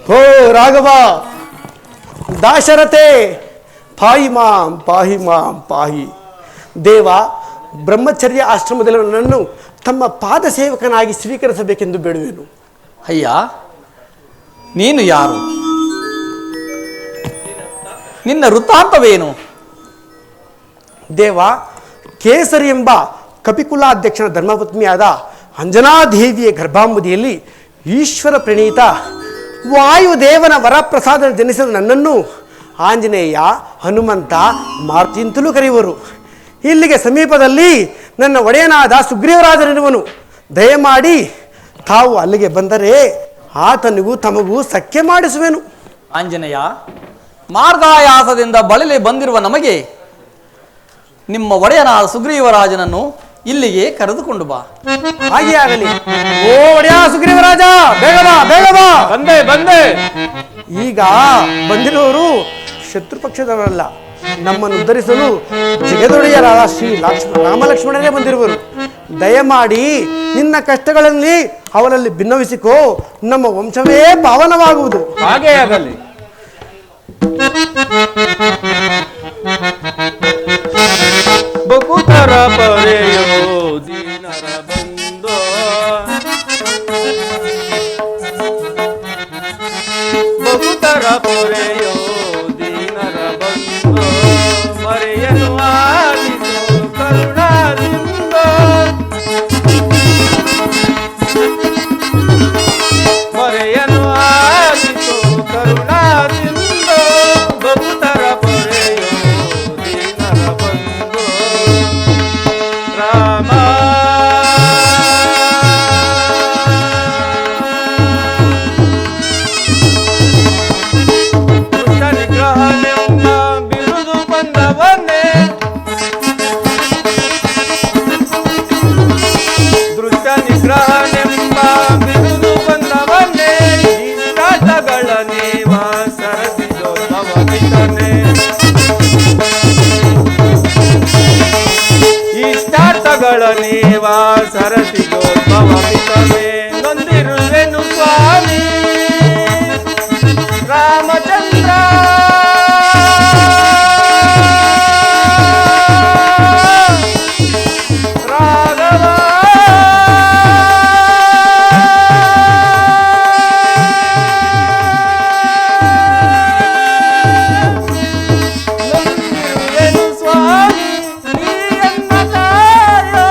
ಹೋ ರಾಘವ, ದಾಶರಥೆ, ಪಾಹಿ ಮಾಂ ಪಾಹಿ ಮಾಂ ಪಾಹಿ. ದೇವ, ಬ್ರಹ್ಮಚರ್ಯ ಆಶ್ರಮದಲ್ಲಿ ನನ್ನನ್ನು ತಮ್ಮ ಪಾದ ಸೇವಕನಾಗಿ ಸ್ವೀಕರಿಸಬೇಕೆಂದು ಬೇಡುವೆನು. ಅಯ್ಯ, ನೀನು ಯಾರು? ನಿನ್ನ ವೃತ್ತಾಂತವೇನು? ದೇವ, ಕೇಸರಿ ಎಂಬ ಕಪಿಕುಲಾಧ್ಯಕ್ಷನ ಧರ್ಮಪತ್ನಿಯಾದ ಅಂಜನಾದೇವಿಯ ಗರ್ಭಾಂಬುದಿಯಲ್ಲಿ ಈಶ್ವರ ಪ್ರಣೀತ ವಾಯುದೇವನ ವರಪ್ರಸಾದ ಜನಿಸಿದ ನನ್ನನ್ನು ಆಂಜನೇಯ, ಹನುಮಂತ, ಮಾರುತಿ ಅಂತಲೂ ಕರೆಯುವರು. ಇಲ್ಲಿಗೆ ಸಮೀಪದಲ್ಲಿ ನನ್ನ ಒಡೆಯನಾದ ಸುಗ್ರೀವರಾಜನಿರುವನು. ದಯಮಾಡಿ ತಾವು ಅಲ್ಲಿಗೆ ಬಂದರೆ ಆತನಿಗೂ ತಮಗೂ ಸಖ್ಯ ಮಾಡಿಸುವೆನು. ಆಂಜನೇಯ, ಮಾರ್ಗಾಯಾಸದಿಂದ ಬಳಲಿ ಬಂದಿರುವ ನಮಗೆ ನಿಮ್ಮ ಒಡೆಯನಾದ ಸುಗ್ರೀವರಾಜನನ್ನು ಇಲ್ಲಿಗೆ ಕರೆದುಕೊಂಡು ಬಾ. ಹಾಗೆ ಆಗಲಿ. ಓ ಒಡೆಯ ಸುಗ್ರೀವರಾಜ, ಬೇಗ ಬಾ, ಬೇಗ ಬಾ. ಬಂದೆ. ಈಗ ಬಂದಿರುವವರು ಶತ್ರು ಪಕ್ಷದವರಲ್ಲ, ನಮ್ಮನ್ನು ಉದ್ಧರಿಸಲು ಜಗದೊಡೆಯರಾದ ಶ್ರೀ ರಾಮಲಕ್ಷ್ಮಣರೇ ಬಂದಿರುವರು. ದಯಮಾಡಿ ನಿನ್ನ ಕಷ್ಟಗಳಲ್ಲಿ ಅವರಲ್ಲಿ ಭಿನ್ನವಿಸಿಕೋ, ನಮ್ಮ ವಂಶವೇ ಪಾವನವಾಗುವುದು. ಹಾಗೆ ಆಗಲಿ. ಬಕುತರ ಪರೆಯೋ ದೀನರ ಬಂದೋ, ಬಕುತರ ಪೊರೆಯೋ ದೀನರ ಬಂದೋ, ಮರೆಯನು ಆಲಿಸೋ ಕರುಣಾದಿಂದೋ, ಮರೆಯನು ಆಲಿಸೋ ಕರುಣಾದಿಂದೋ, ಬಕುತರ ಪೊರೆಯೋ ದೀನರ ಬಂದೋ. ರಾಮ ನಿಗ್ರಹನೆಂಬ ಬಿರುದು ಬಂದವನ್ನೇ, ದೃಷ್ಟ ನಿಗ್ರಹನೆಂಬ ಬಿರುದು ಬಂದವನ್ನೇ, ಇಷ್ಟಾರ್ಥಗಳ ನೀವ ಸರಸಿದೋದ್ಭವವಿತನೆ, ಇಷ್ಟಾರ್ಥಗಳ ನೀವ ಸರಸಿದೋದ್ಭವವಿತನೆ. ನೊಂದಿರುವೆನು ಸ್ವಾಮಿ ರಾಮಚಂದ್ರ, ರಾಘವ, ನೊಂದಿರುವೆನು ಸ್ವಾಮಿ ನೀ ಎನ್ನ ತಾಯೋ,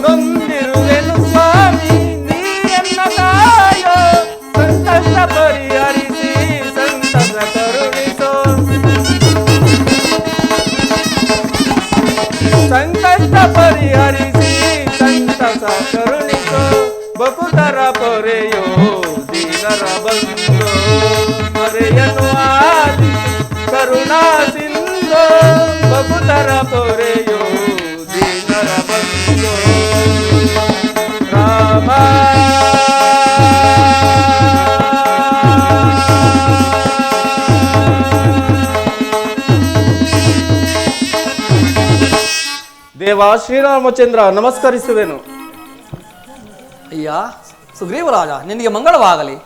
ನೊಂದಿರುವೆನು ಸ್ವಾಮಿ ನೀ ಎನ್ನ ತಾಯೋ, ಸಂಕಷ್ಟ ಪರಿಹರಿಸಿ ಸಂತಸ ಕರುಣಿಸೋ, ಸಂಕಷ್ಟ ಪರಿಹರಿಸಿ ಸಂತಸ ಕರುಣಿಸೋ, ಬಕುತರ ಪೊರೆಯೋ ದೀನರ ಬಂದೋ, ಮರೆಯನು ಆಲಿಸಿ ಕರುಣಾ ಸಿಂಧೋ, ಬಕುತರ ಪೊರೆಯೋ ದೀನರ ಬಂದೋ. ರಾಮ ದೇವ ಶ್ರೀರಾಮಚಂದ್ರ, ನಮಸ್ಕರಿಸುವೆನು. ಅಯ್ಯ ಸುಗ್ರೀವರಾಜ, ನಿನಗೆ ಮಂಗಳವಾಗಲಿ.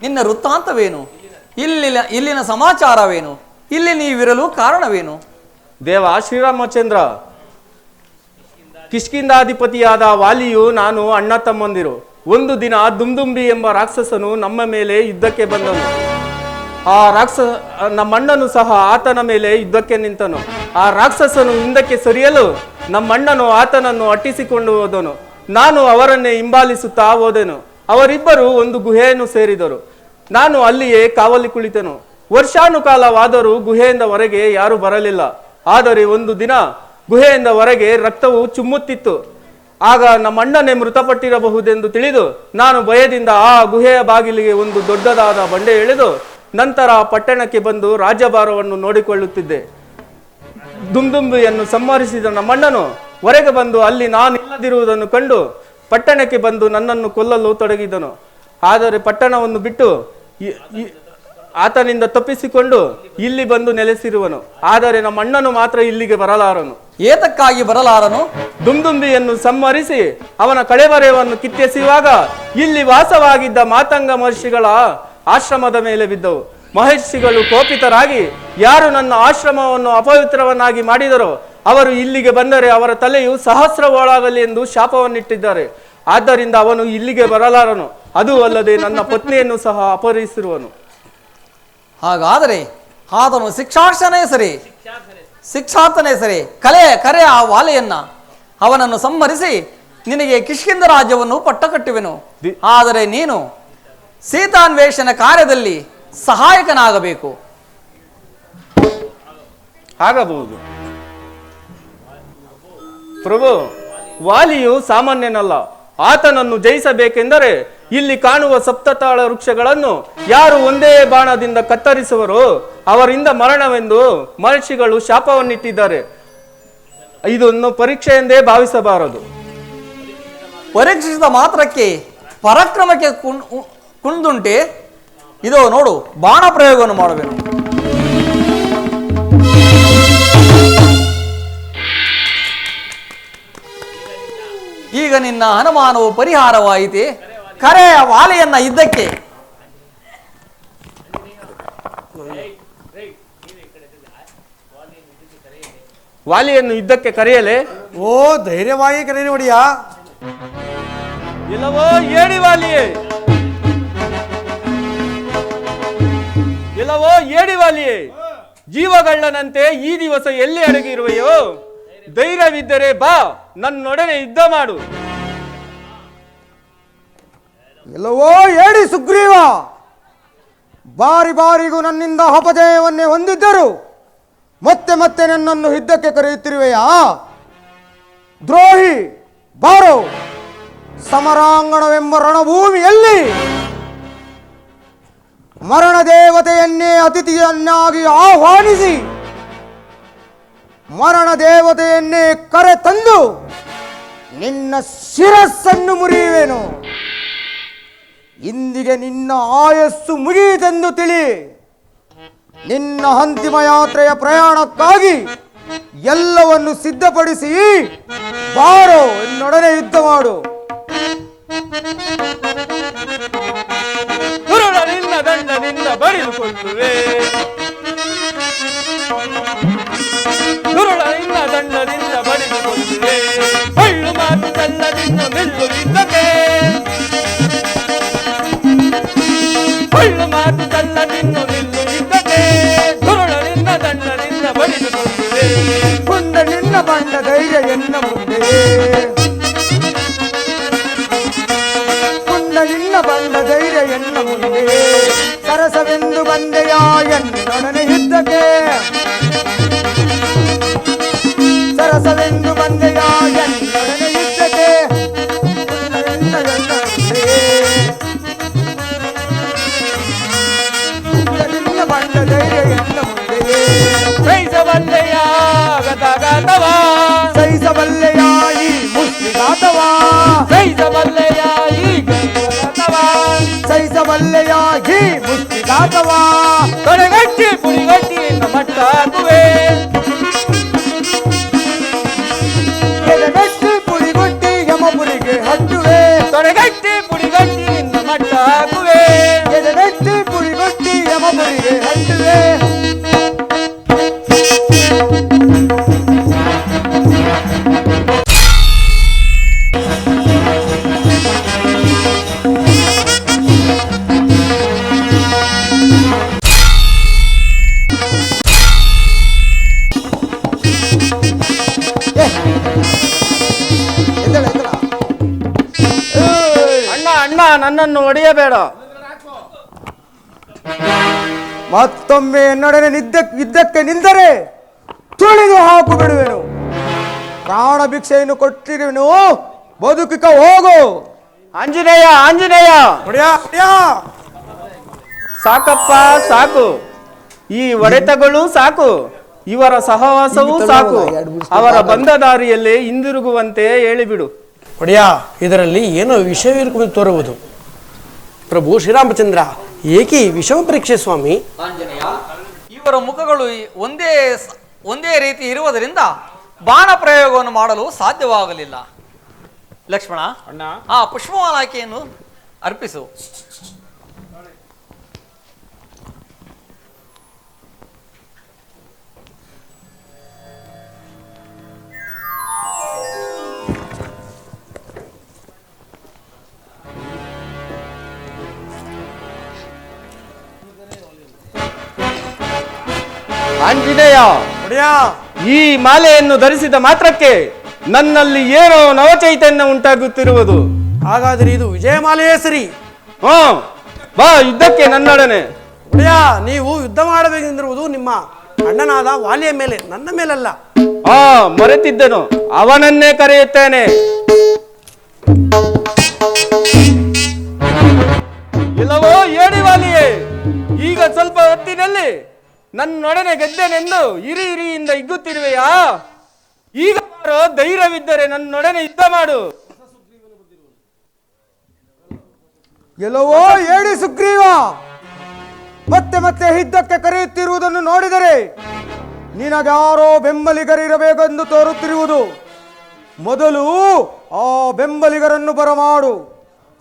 ನಿನ್ನ ವೃತ್ತಾಂತವೇನು? ಇಲ್ಲಿನ ಸಮಾಚಾರವೇನು? ಇಲ್ಲಿ ನೀವಿರಲು ಕಾರಣವೇನು? ದೇವ ಶ್ರೀರಾಮಚಂದ್ರ, ಕಿಷ್ಕಿಂಧಾಧಿಪತಿಯಾದ ವಾಲಿಯು ನಾನು ಅಣ್ಣ ತಮ್ಮಂದಿರು. ಒಂದು ದಿನ ದುಮ್ದುಂಬಿ ಎಂಬ ರಾಕ್ಷಸನು ನಮ್ಮ ಮೇಲೆ ಯುದ್ಧಕ್ಕೆ ಬಂದನು. ಆ ನಮ್ಮಣ್ಣನು ಸಹ ಆತನ ಮೇಲೆ ಯುದ್ಧಕ್ಕೆ ನಿಂತನು. ಆ ರಾಕ್ಷಸನು ಹಿಂದಕ್ಕೆ ಸರಿಯಲು ನಮ್ಮಣ್ಣನು ಆತನನ್ನು ಅಟ್ಟಿಸಿಕೊಂಡು ಹೋದನು. ನಾನು ಅವರನ್ನೇ ಹಿಂಬಾಲಿಸುತ್ತಾ ಹೋದೆನು. ಅವರಿಬ್ಬರು ಒಂದು ಗುಹೆಯನ್ನು ಸೇರಿದರು. ನಾನು ಅಲ್ಲಿಯೇ ಕಾವಲಿ ಕುಳಿತೆನು. ವರ್ಷಾನುಕಾಲವಾದರೂ ಗುಹೆಯಿಂದ ಹೊರಗೆ ಯಾರೂ ಬರಲಿಲ್ಲ. ಆದರೆ ಒಂದು ದಿನ ಗುಹೆಯಿಂದ ಹೊರಗೆ ರಕ್ತವು ಚುಮ್ಮುತ್ತಿತ್ತು. ಆಗ ನಮ್ಮಣ್ಣನೇ ಮೃತಪಟ್ಟಿರಬಹುದೆಂದು ತಿಳಿದು ನಾನು ಭಯದಿಂದ ಆ ಗುಹೆಯ ಬಾಗಿಲಿಗೆ ಒಂದು ದೊಡ್ಡದಾದ ಬಂಡೆ ಎಳೆದು ನಂತರ ಪಟ್ಟಣಕ್ಕೆ ಬಂದು ರಾಜ್ಯಭಾರವನ್ನು ನೋಡಿಕೊಳ್ಳುತ್ತಿದ್ದೆ. ದುಮ್ದುಂಬಿಯನ್ನು ಸಂಹರಿಸಿದ ನಮ್ಮಣ್ಣನು ಹೊರಗೆ ಬಂದು ಅಲ್ಲಿ ನಾನಿಲ್ಲದಿರುವುದನ್ನು ಕಂಡು ಪಟ್ಟಣಕ್ಕೆ ಬಂದು ನನ್ನನ್ನು ಕೊಲ್ಲಲು ತೊಡಗಿದನು. ಆದರೆ ಪಟ್ಟಣವನ್ನು ಬಿಟ್ಟು ಆತನಿಂದ ತಪ್ಪಿಸಿಕೊಂಡು ಇಲ್ಲಿ ಬಂದು ನೆಲೆಸಿರುವನು. ಆದರೆ ನಮ್ಮ ಅಣ್ಣನು ಮಾತ್ರ ಇಲ್ಲಿಗೆ ಬರಲಾರನು. ಏತಕ್ಕಾಗಿ ಬರಲಾರನು? ದುಂದುಂಬಿಯನ್ನು ಸಂಹರಿಸಿ ಅವನ ಕಳೆಬರೆಯನ್ನು ಕಿತ್ತೆಸೆಯುವಾಗ ಇಲ್ಲಿ ವಾಸವಾಗಿದ್ದ ಮಾತಂಗ ಮಹರ್ಷಿಗಳ ಆಶ್ರಮದ ಮೇಲೆ ಬಿದ್ದವು. ಮಹರ್ಷಿಗಳು ಕೋಪಿತರಾಗಿ ಯಾರು ನನ್ನ ಆಶ್ರಮವನ್ನು ಅಪವಿತ್ರವನ್ನಾಗಿ ಮಾಡಿದರೋ ಅವರು ಇಲ್ಲಿಗೆ ಬಂದರೆ ಅವರ ತಲೆಯು ಸಹಸ್ರ ಒಳಗಲಿ ಎಂದು ಶಾಪವನ್ನಿಟ್ಟಿದ್ದಾರೆ. ಆದ್ದರಿಂದ ಅವನು ಇಲ್ಲಿಗೆ ಬರಲಾರನು. ಅದು ಅಲ್ಲದೆ ನನ್ನ ಪತ್ನಿಯನ್ನು ಸಹ ಅಪಹರಿಸಿರುವನು. ಹಾಗಾದರೆ ಆತನು ಶಿಕ್ಷಾರ್ಹನೇ ಸರಿ ಕರೆ ಆ ವಾಲೆಯನ್ನ ಅವನನ್ನು ಸಂಹರಿಸಿ ನಿನಗೆ ಕಿಷ್ಕಿಂಧ ರಾಜ್ಯವನ್ನು ಪಟ್ಟಕಟ್ಟುವೆನು. ಆದರೆ ನೀನು ಸೀತಾನ್ವೇಷಣ ಕಾರ್ಯದಲ್ಲಿ ಸಹಾಯಕನಾಗಬೇಕು. ಆಗಬಹುದು ಪ್ರಭು. ವಾಲಿಯು ಸಾಮಾನ್ಯನಲ್ಲ. ಆತನನ್ನು ಜಯಿಸಬೇಕೆಂದರೆ ಇಲ್ಲಿ ಕಾಣುವ ಸಪ್ತತಾಳ ವೃಕ್ಷಗಳನ್ನು ಯಾರು ಒಂದೇ ಬಾಣದಿಂದ ಕತ್ತರಿಸುವರೋ ಅವರಿಂದ ಮರಣವೆಂದು ಮಹರ್ಷಿಗಳು ಶಾಪವನ್ನಿಟ್ಟಿದ್ದಾರೆ. ಇದನ್ನು ಪರೀಕ್ಷೆ ಎಂದೇ ಭಾವಿಸಬಾರದು. ಪರೀಕ್ಷಿಸಿದ ಮಾತ್ರಕ್ಕೆ ಪರಾಕ್ರಮಕ್ಕೆ ಕುಂದುಂಟೆ. ಇದೋ ನೋಡು, ಬಾಣ ಪ್ರಯೋಗವನ್ನು ಮಾಡಬೇಕು. ಈಗ ನಿನ್ನ ಅನುಮಾನವು ಪರಿಹಾರವಾಯಿತೆ. ಕರೆಯ ವಾಲೆಯನ್ನ ಇದ್ದಕ್ಕೆ ವಾಲಿಯನ್ನು ಯುದ್ಧಕ್ಕೆ ಕರೆಯಲೇ? ಓ, ಧೈರ್ಯವಾಗಿ ಕರೆಯ ಒಡೆಯ. ಇಲ್ಲವೋ ಏಡಿ ವಾಲಿಯೇ, ಇಲ್ಲವೋ ಏಡಿ ವಾಲಿಯೇ, ಜೀವಗಳ್ಳನಂತೆ ಈ ದಿವಸ ಎಲ್ಲಿ ಅಡಗಿರುವೆಯೋ? ಧೈರ್ಯವಿದ್ದರೆ ಬಾ, ನನ್ನೊಡನೆ ಯುದ್ಧ ಮಾಡು. ಎಲ್ಲವೋ ಏಡಿ ಸುಗ್ರೀವ, ಬಾರಿ ಬಾರಿಗೂ ನನ್ನಿಂದ ಅಪಜಯವನ್ನೇ ಹೊಂದಿದ್ದರು ಮತ್ತೆ ಮತ್ತೆ ನನ್ನನ್ನು ಯುದ್ಧಕ್ಕೆ ಕರೆಯುತ್ತಿರುವೆಯಾ? ದ್ರೋಹಿ, ಬಾರೋ. ಸಮರಾಂಗಣವೆಂಬ ರಣಭೂಮಿಯಲ್ಲಿ ಮರಣ ದೇವತೆಯನ್ನೇ ಅತಿಥಿಯನ್ನಾಗಿ ಆಹ್ವಾನಿಸಿ ಮರಣ ದೇವತೆಯನ್ನೇ ಕರೆ ತಂದು ನಿನ್ನ ಶಿರಸ್ಸನ್ನು ಮುರಿಯುವೆನು. ಇಂದಿಗೆ ನಿನ್ನ ಆಯಸ್ಸು ಮುಗಿಯಿತೆಂದು ತಿಳಿ. ನಿನ್ನ ಅಂತಿಮ ಯಾತ್ರೆಯ ಪ್ರಯಾಣಕ್ಕಾಗಿ ಎಲ್ಲವನ್ನು ಸಿದ್ಧಪಡಿಸಿ ಬಾರೋ, ಎನ್ನೊಡನೆ ಯುದ್ಧ ಮಾಡು. ನಿನ್ನ ದಂಡದಿಂದ ಬಡಿದುಕೊಳ್ಳುವೆ, ನಿನ್ನ ದಂಡದಿಂದ ಬಡಿದುಕೊಳ್ಳುವೆ. ಹೊಳ್ಳು ಮಾತು ದಂಡದಿಂದ ನಿಲ್ಲುವುದಕ್ಕೆ, ಹೊಳ್ಳು ಮಾತು ದಂಡದಿಂದ ನಿಲ್ಲುವುದಕ್ಕೆ. ನಿನ್ನ ದಂಡದಿಂದ ಬಡಿದುಕೊಳ್ಳುವೆ. ಮುಂದೆ ನಿನ್ನ ಬಂಡ ಧೈರ್ಯ ಎನ್ನ ಮುಂದೆ, ನಿನ್ನ ಬಂಡ ಧೈರ್ಯ ಎನ್ನ ಮುಂದೆ. ಸರಸವೆಂದು ಬಂದೆಯಾ ಎನ್ನೊಡನೆ ಯುದ್ಧಕ್ಕೆ, ಸರಸವೆಂದು ಬಂದೆಯಾ ಎನ್ನೊಡನೆ ಯುದ್ಧಕ್ಕೆ. ನಿನ್ನ ಬಂಡ ಧೈರ್ಯ ಎನ್ನ ಮುಂದೆ. ಸಹಿಸಬಲ್ಲೆಯ ಗತಗಾತವ, ಸಹಿಸಬಲ್ಲೆಯ ಈ ಮುಷ್ಟಿಗಾತವ, ಸಹಿಸಬಲ್ಲೆಯ ಈ ಸಹಿಸಬಲ್ಲೆಯ ಈ ಮುಷ್ಟಿಗಾತವ. ತೊಡೆಗಟ್ಟಿ ಪುಡಿಗಟ್ಟಿ ಮಟ್ಟ ಹಾಕುವೆ, ಎದೆಗಟ್ಟಿ ಪುಡಿಗೊಟ್ಟಿ ಯಮಪುರಿಗೆ ಹಟ್ಟುವೆ. ತೊಡೆಗಟ್ಟಿ ಪುಡಿಗಟ್ಟಿ ಮಟ್ಟ ಹಾಕುವೆ, ಎದೆಗಟ್ಟಿ ಪುಡಿಗೊಟ್ಟಿ ಯಮಪುರಿಗೆ ಹಟ್ಟುವೆ. ಅಣ್ಣ ಅಣ್ಣ, ನನ್ನನ್ನು ಹೊಡೆಯಬೇಡ. ಮತ್ತೊಮ್ಮೆ ಎನ್ನೊಡನೆ ಯುದ್ಧಕ್ಕೆ ನಿಂತರೆ ತುಳಿದು ಹಾಕು ಬಿಡುವೆನು. ಪ್ರಾಣ ಭಿಕ್ಷೆಯನ್ನು ಕೊಟ್ಟಿರುವೆನು, ಬದುಕಿಕ ಹೋಗು. ಆಂಜನೇಯ ಆಂಜನೇಯ, ಒಡೆಯ, ಒಡೆಯ. ಸಾಕಪ್ಪ ಸಾಕು, ಈ ಹೊಡೆತಗಳು ಸಾಕು, ಇವರ ಸಹವಾಸವೂ ಸಾಕು. ಅವರ ಬಂದ ದಾರಿಯಲ್ಲೇ ಹಿಂದಿರುಗುವಂತೆ ಹೇಳಿಬಿಡು. ಒಡೆಯ, ಇದರಲ್ಲಿ ಏನೋ ವಿಷಯವಿರುವುದು ತೋರುವುದು. ಪ್ರಭು ಶ್ರೀರಾಮಚಂದ್ರ, ಏಕೆ ವಿಷಮ ಪರೀಕ್ಷೆ ಸ್ವಾಮಿ? ಆಂಜನೇಯ, ಇವರ ಮುಖಗಳು ಒಂದೇ ರೀತಿ ಇರುವುದರಿಂದ ಬಾಣ ಪ್ರಯೋಗವನ್ನು ಮಾಡಲು ಸಾಧ್ಯವಾಗಲಿಲ್ಲ. ಲಕ್ಷ್ಮಣ, ಅಣ್ಣ, ಆ ಪುಷ್ಪಮಾಲಾಕೆಯನ್ನು ಅರ್ಪಿಸು. ಆಂಜನೇಯ, ಒಡೆಯ, ಈ ಮಾಲೆಯನ್ನು ಧರಿಸಿದ ಮಾತ್ರಕ್ಕೆ ನನ್ನಲ್ಲಿ ಏನೋ ನವಚೈತನ್ಯ ಉಂಟಾಗುತ್ತಿರುವುದು. ಹಾಗಾದರೆ ಇದು ವಿಜಯಮಾಲೆಯೇ ಸರಿ. ಹಾ, ಬಾ ಯುದ್ಧಕ್ಕೆ ನನ್ನೊಡನೆ. ಒಡೆಯ, ನೀವು ಯುದ್ಧ ಮಾಡಬೇಕೆಂದಿರುವುದು ನಿಮ್ಮ ಅಣ್ಣನಾದ ವಾಲಿಯ ಮೇಲೆ, ನನ್ನ ಮೇಲಲ್ಲ. ಹಾ, ಮರೆತಿದ್ದನು. ಅವನನ್ನೇ ಕರೆಯುತ್ತೇನೆ. ಇಲ್ಲವೋ ಏಡಿ ವಾಲಿಯೇ, ಈಗ ಸ್ವಲ್ಪ ಹೊತ್ತಿನಲ್ಲಿ ನನ್ನೊಡನೆ ಗೆದ್ದೆನೆಂದು ಹಿರಿಯಿಂದ ಹಿಗ್ಗುತ್ತಿರುವೆಯಾ? ಈಗ ಬಾರೋ, ಧೈರ್ಯವಿದ್ದರೆ ನನ್ನೊಡನೆ ಯುದ್ಧ ಮಾಡು. ಎಲ್ಲವೋ ಏಡಿ ಸುಗ್ರೀವ, ಮತ್ತೆ ಮತ್ತೆ ಯುದ್ಧಕ್ಕೆ ಕರೆಯುತ್ತಿರುವುದನ್ನು ನೋಡಿದರೆ ನಿನಗ್ಯಾರೋ ಬೆಂಬಲಿಗರಿರಬೇಕೆಂದು ತೋರುತ್ತಿರುವುದು. ಮೊದಲು ಆ ಬೆಂಬಲಿಗರನ್ನು ಬರಮಾಡು,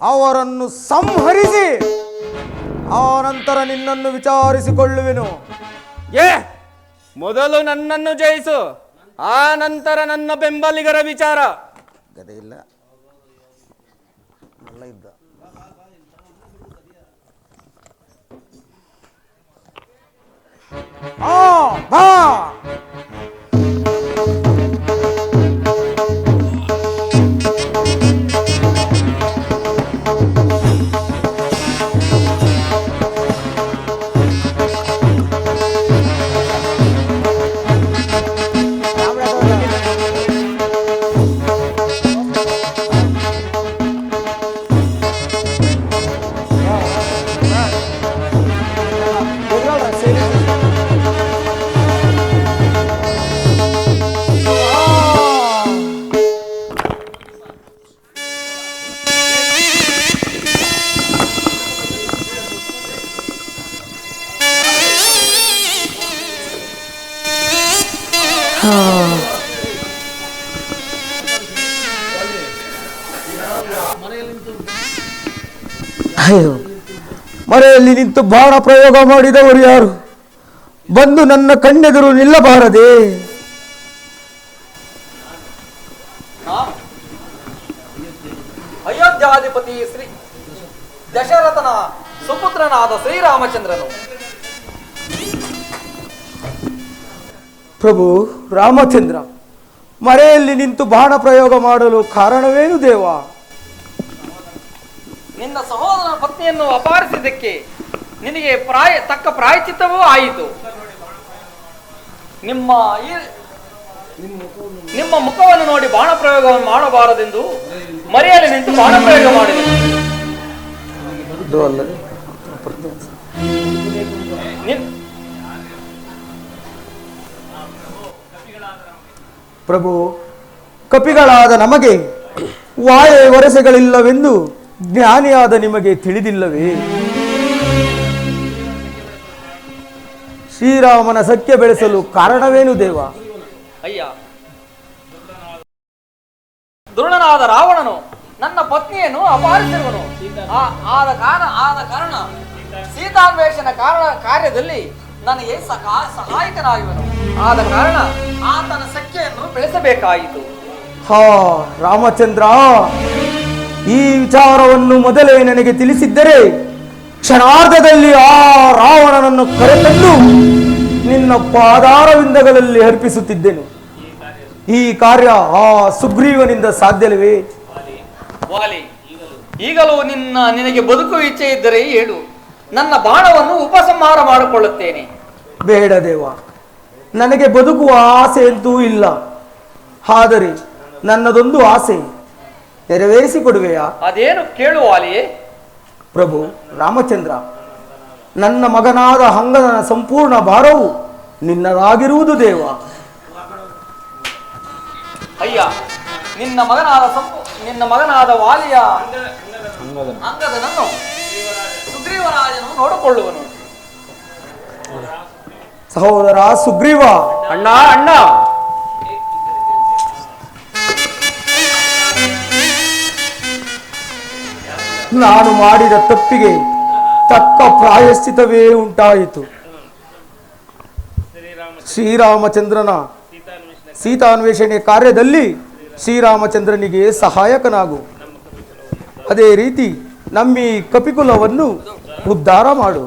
ಅವರನ್ನು ಸಂಹರಿಸಿ ಆ ನಂತರ ನಿನ್ನನ್ನು ವಿಚಾರಿಸಿಕೊಳ್ಳುವೆನು. ಮೊದಲು ನನ್ನನ್ನು ಜಯಿಸು, ಆ ನಂತರ ನನ್ನ ಬೆಂಬಲಿಗರ ವಿಚಾರ. ಗದೆ ಇಲ್ಲ ಮಲ್ಲ ಇದ್ದ. ಬಾ ಮರೆಯಲ್ಲಿ ನಿಂತು ಬಾಣ ಪ್ರಯೋಗ ಮಾಡಿದವರು ಯಾರು? ಬಂದು ನನ್ನ ಕಣ್ಣೆದುರು ನಿಲ್ಲಬಾರದೆ? ಅಯೋಧ್ಯಾಧಿಪತಿ ಶ್ರೀ ದಶರಥನ ಸುಪುತ್ರನಾದ ಶ್ರೀರಾಮಚಂದ್ರನು. ಪ್ರಭು ರಾಮಚಂದ್ರ, ಮರೆಯಲ್ಲಿ ನಿಂತು ಬಾಣ ಪ್ರಯೋಗ ಮಾಡಲು ಕಾರಣವೇನು ದೇವ? ನಿನ್ನ ಸಹೋದರನ ಪತ್ನಿಯನ್ನು ಅಪಹರಿಸಿದ್ದಕ್ಕೆ ನಿನಗೆ ತಕ್ಕ ಪ್ರಾಯಶ್ಚಿತ್ತವೂ ಆಯಿತು. ನಿಮ್ಮ ಮುಖವನ್ನು ನೋಡಿ ಬಾಣ ಪ್ರಯೋಗವನ್ನು ಮಾಡಬಾರದೆಂದು ಮರೆಯಲ್ಲಿ ನಿಂತು ಬಾಣ ಪ್ರಯೋಗ ಮಾಡಿದೆ. ಪ್ರಭು, ಕಪಿಗಳಾದ ನಮಗೆ ವಾಯ ವರಸೆಗಳಿಲ್ಲವೆಂದು ಜ್ಞಾನಿಯಾದ ನಿಮಗೆ ತಿಳಿದಿಲ್ಲವೇ? ಶ್ರೀರಾಮನ ಸಖ್ಯ ಬೆಳೆಸಲು ಕಾರಣವೇನು ದೇವ? ಅಯ್ಯ, ದುರುಳನಾದ ರಾವಣನು ನನ್ನ ಪತ್ನಿಯನ್ನು ಅಪಹರಿಸಿರುವನು. ಆದ ಕಾರಣ ಸೀತಾನ್ವೇಷಣ ಕಾರ್ಯದಲ್ಲಿ ನನಗೆ ಸಹಾಯಕನಾಗುವನು. ಆದ ಕಾರಣ ಆತನ ಸಖ್ಯೆಯನ್ನು ಬೆಳೆಸಬೇಕಾಯಿತು. ಹಾ ರಾಮಚಂದ್ರ, ಈ ವಿಚಾರವನ್ನು ಮೊದಲೇ ನನಗೆ ತಿಳಿಸಿದ್ದರೆ ಕ್ಷಣಾರ್ಧದಲ್ಲಿ ಆ ರಾವಣನನ್ನು ಕರೆತಂದು ನಿನ್ನ ಪಾದಾರವಿಂದಗಳಲ್ಲಿ ಅರ್ಪಿಸುತ್ತಿದ್ದೆನು. ಈ ಕಾರ್ಯ ಆ ಸುಗ್ರೀವನಿಂದ ಸಾಧ್ಯವೇ? ವಾಲಿ, ಈಗಲೂ ನಿನಗೆ ಬದುಕುವ ಇಚ್ಛೆ ಇದ್ದರೆ ಹೇಳು, ನನ್ನ ಬಾಣವನ್ನು ಉಪಸಂಹಾರ ಮಾಡಿಕೊಳ್ಳುತ್ತೇನೆ. ಬೇಡ ದೇವ, ನನಗೆ ಬದುಕುವ ಆಸೆ ಅಂತೂ ಇಲ್ಲ. ಆದರೆ ನನ್ನದೊಂದು ಆಸೆ ನೆರವೇರಿಸಿಕೊಡುವೆಯಾ? ಅದೇನು ಕೇಳು ವಾಲಿಯೇ. ಪ್ರಭು ರಾಮಚಂದ್ರ, ನನ್ನ ಮಗನಾದ ಅಂಗದನ ಸಂಪೂರ್ಣ ಭಾರವು ನಿನ್ನದಾಗಿರುವುದು ದೇವ. ಅಯ್ಯ, ನಿನ್ನ ಮಗನಾದ ವಾಲಿಯ ಅಂಗದನನ್ನು ಸುಗ್ರೀವರಾಜನು ನೋಡಿಕೊಳ್ಳುವನು. ಸಹೋದರ ಸುಗ್ರೀವ, ಅಣ್ಣ, ನಾನು ಮಾಡಿದ ತಪ್ಪಿಗೆ ತಕ್ಕ ಪ್ರಾಯಶ್ಚಿತವೇ ಉಂಟಾಯಿತು. ಶ್ರೀರಾಮಚಂದ್ರನ ಸೀತಾನ್ವೇಷಣೆ ಕಾರ್ಯದಲ್ಲಿ ಶ್ರೀರಾಮಚಂದ್ರನಿಗೆ ಸಹಾಯಕನಾಗು. ಅದೇ ರೀತಿ ನಮ್ಮಿ ಕಪಿಕುಲವನ್ನು ಉದ್ಧಾರ ಮಾಡು.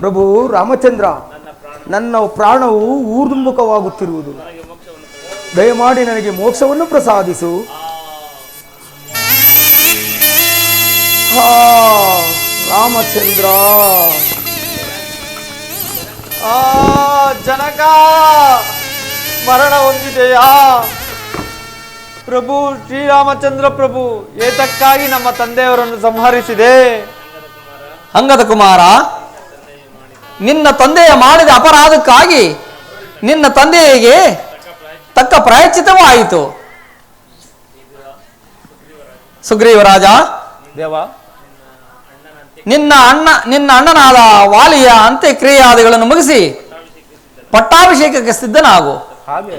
ಪ್ರಭು ರಾಮಚಂದ್ರ, ನನ್ನ ಪ್ರಾಣವು ಊರ್ಧ್ವಮುಖವಾಗುತ್ತಿರುವುದು, ದಯಮಾಡಿ ನನಗೆ ಮೋಕ್ಷವನ್ನು ಪ್ರಸಾದಿಸು. ರಾಮಚಂದ್ರ. ಜನಕ ಮರಣ ಹೊಂದಿದೆಯಾ? ಪ್ರಭು ಶ್ರೀರಾಮಚಂದ್ರ ಪ್ರಭು ಏತಕ್ಕಾಗಿ ನಮ್ಮ ತಂದೆಯವರನ್ನು ಸಂಹರಿಸಿದೆ? ಅಂಗದ ಕುಮಾರ, ನಿನ್ನ ತಂದೆಯ ಮಾಡಿದ ಅಪರಾಧಕ್ಕಾಗಿ ನಿನ್ನ ತಂದೆಗೆ ತಕ್ಕ ಪ್ರಾಯಶ್ಚಿತ್ತವಾಯಿತು. ಸುಗ್ರೀವರಾಜ, ದೇವ, ನಿನ್ನ ಅಣ್ಣನಾದ ವಾಲಿಯ ಅಂತ್ಯಕ್ರಿಯಾದಿಗಳನ್ನು ಮುಗಿಸಿ ಪಟ್ಟಾಭಿಷೇಕಕ್ಕೆ ಸಿದ್ಧನಾಗು. ಹಾಗೆ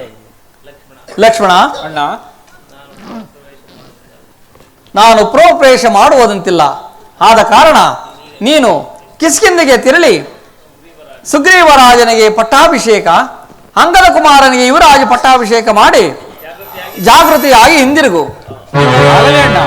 ಲಕ್ಷ್ಮಣ, ಅಣ್ಣ, ನಾನು ಪ್ರೋಪೇಶ ಮಾಡುವುದಂತಿಲ್ಲ. ಆದ ಕಾರಣ ನೀನು ಕಿಷ್ಕಿಂಧೆಗೆ ತೆರಳಿ ಸುಗ್ರೀವರಾಜನಿಗೆ ಪಟ್ಟಾಭಿಷೇಕ, ಅಂಗದ ಕುಮಾರನಿಗೆ ಯುವರಾಜ ಪಟ್ಟಾಭಿಷೇಕ ಮಾಡಿ ಜಾಗೃತಿಯಾಗಿ ಹಿಂದಿರುಗು. ಆಗಲೇ ಅಣ್ಣ.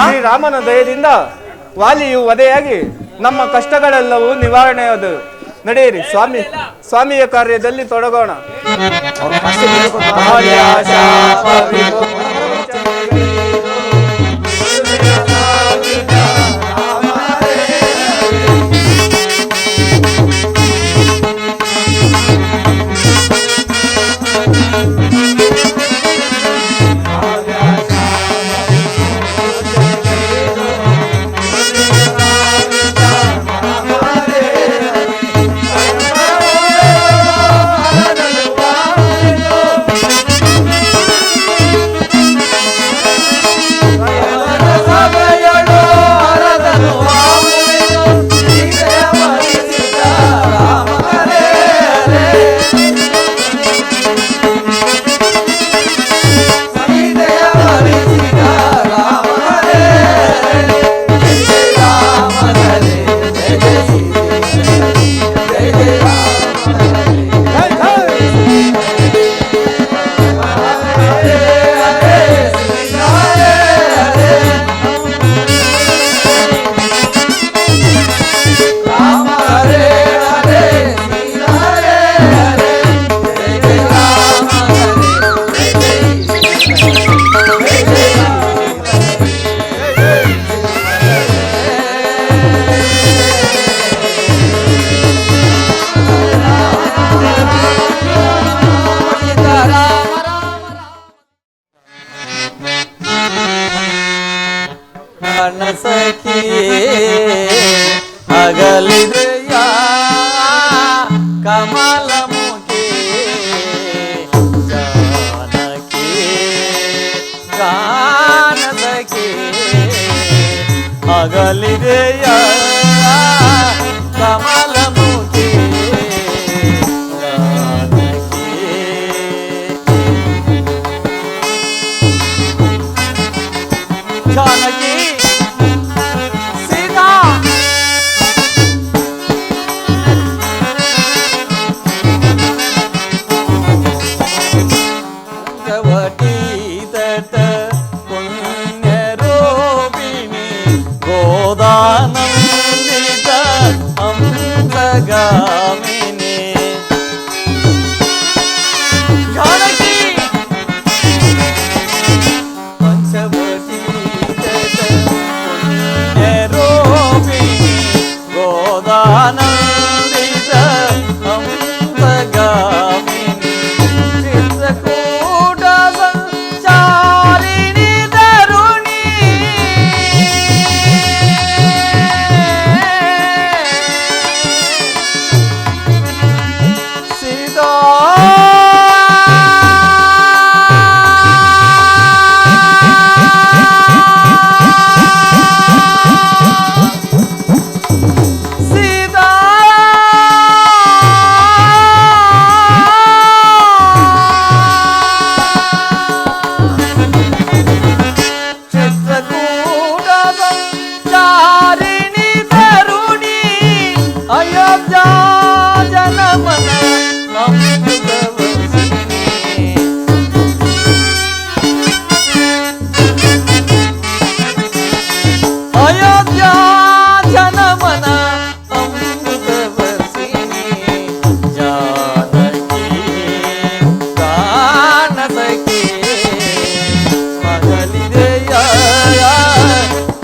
ಶ್ರೀರಾಮನ ದಯದಿಂದ ವಾಲಿಯು ವಧೆಯಾಗಿ ನಮ್ಮ ಕಷ್ಟಗಳೆಲ್ಲವೂ ನಿವಾರಣೆಯಾದವು. ನಡೆಯಿರಿ ಸ್ವಾಮಿಯ ಕಾರ್ಯದಲ್ಲಿ ತೊಡಗೋಣ. ಸಖಿಯೇ ಅಗಲಿದೆಯ ಕಮಲ ಮುಖೇ ಜಾನಕಿ ಗಾನ ಸಖಿ ಅಗಲಿದೆಯ ಕಮಲ ಮುಖೇ ಜಾನಕಿ ಸೀತಾ ಗವಟಿ ತಟ ಪುಣ್ಯರೂಪಿಣಿ ಗೋದಾನಂದಿತ ಅಮೃತಗಾಮಿನಿ ಜಾನಕಿ ಪಂಚವಟಿ ಗೋದಾನಂದಿತ ಅಮೃತಗಾಮಿನಿ ಚಿತ್ರಕೂಟ ಸಂಚಾರಿಣಿ ತರುಣಿ ಸೀತಾ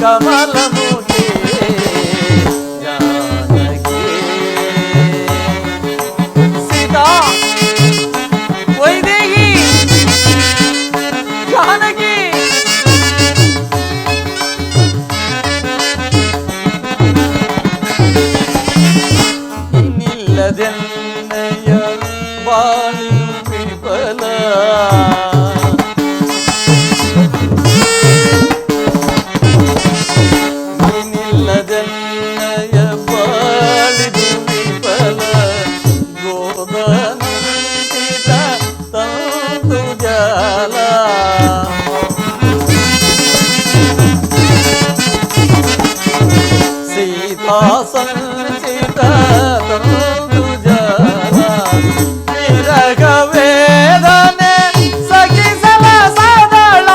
ಕಮಲ ಮುಖೇ ಜಾನಕಿ ಸೀತಾ ವೈದೇಹಿ ಜಾನಕಿ ಇನ್ನಿಲ್ಲದೆನ್ನಯ ಬಾಳಿಲು ವಿಫಲ ಇನ್ನಿಲ್ಲದೆನ್ನಯ ಬಾಳಿದು ವಿಫಲ ಗೋದಾನಂದಿತ ತಂತು ಜಾಲ ಸೀತಾ ಸಂಚಿತ ತಂತು ಜಾಲ ವಿರಗ ವೇದನೆ ಸಖಿಸಲ ಸದಳ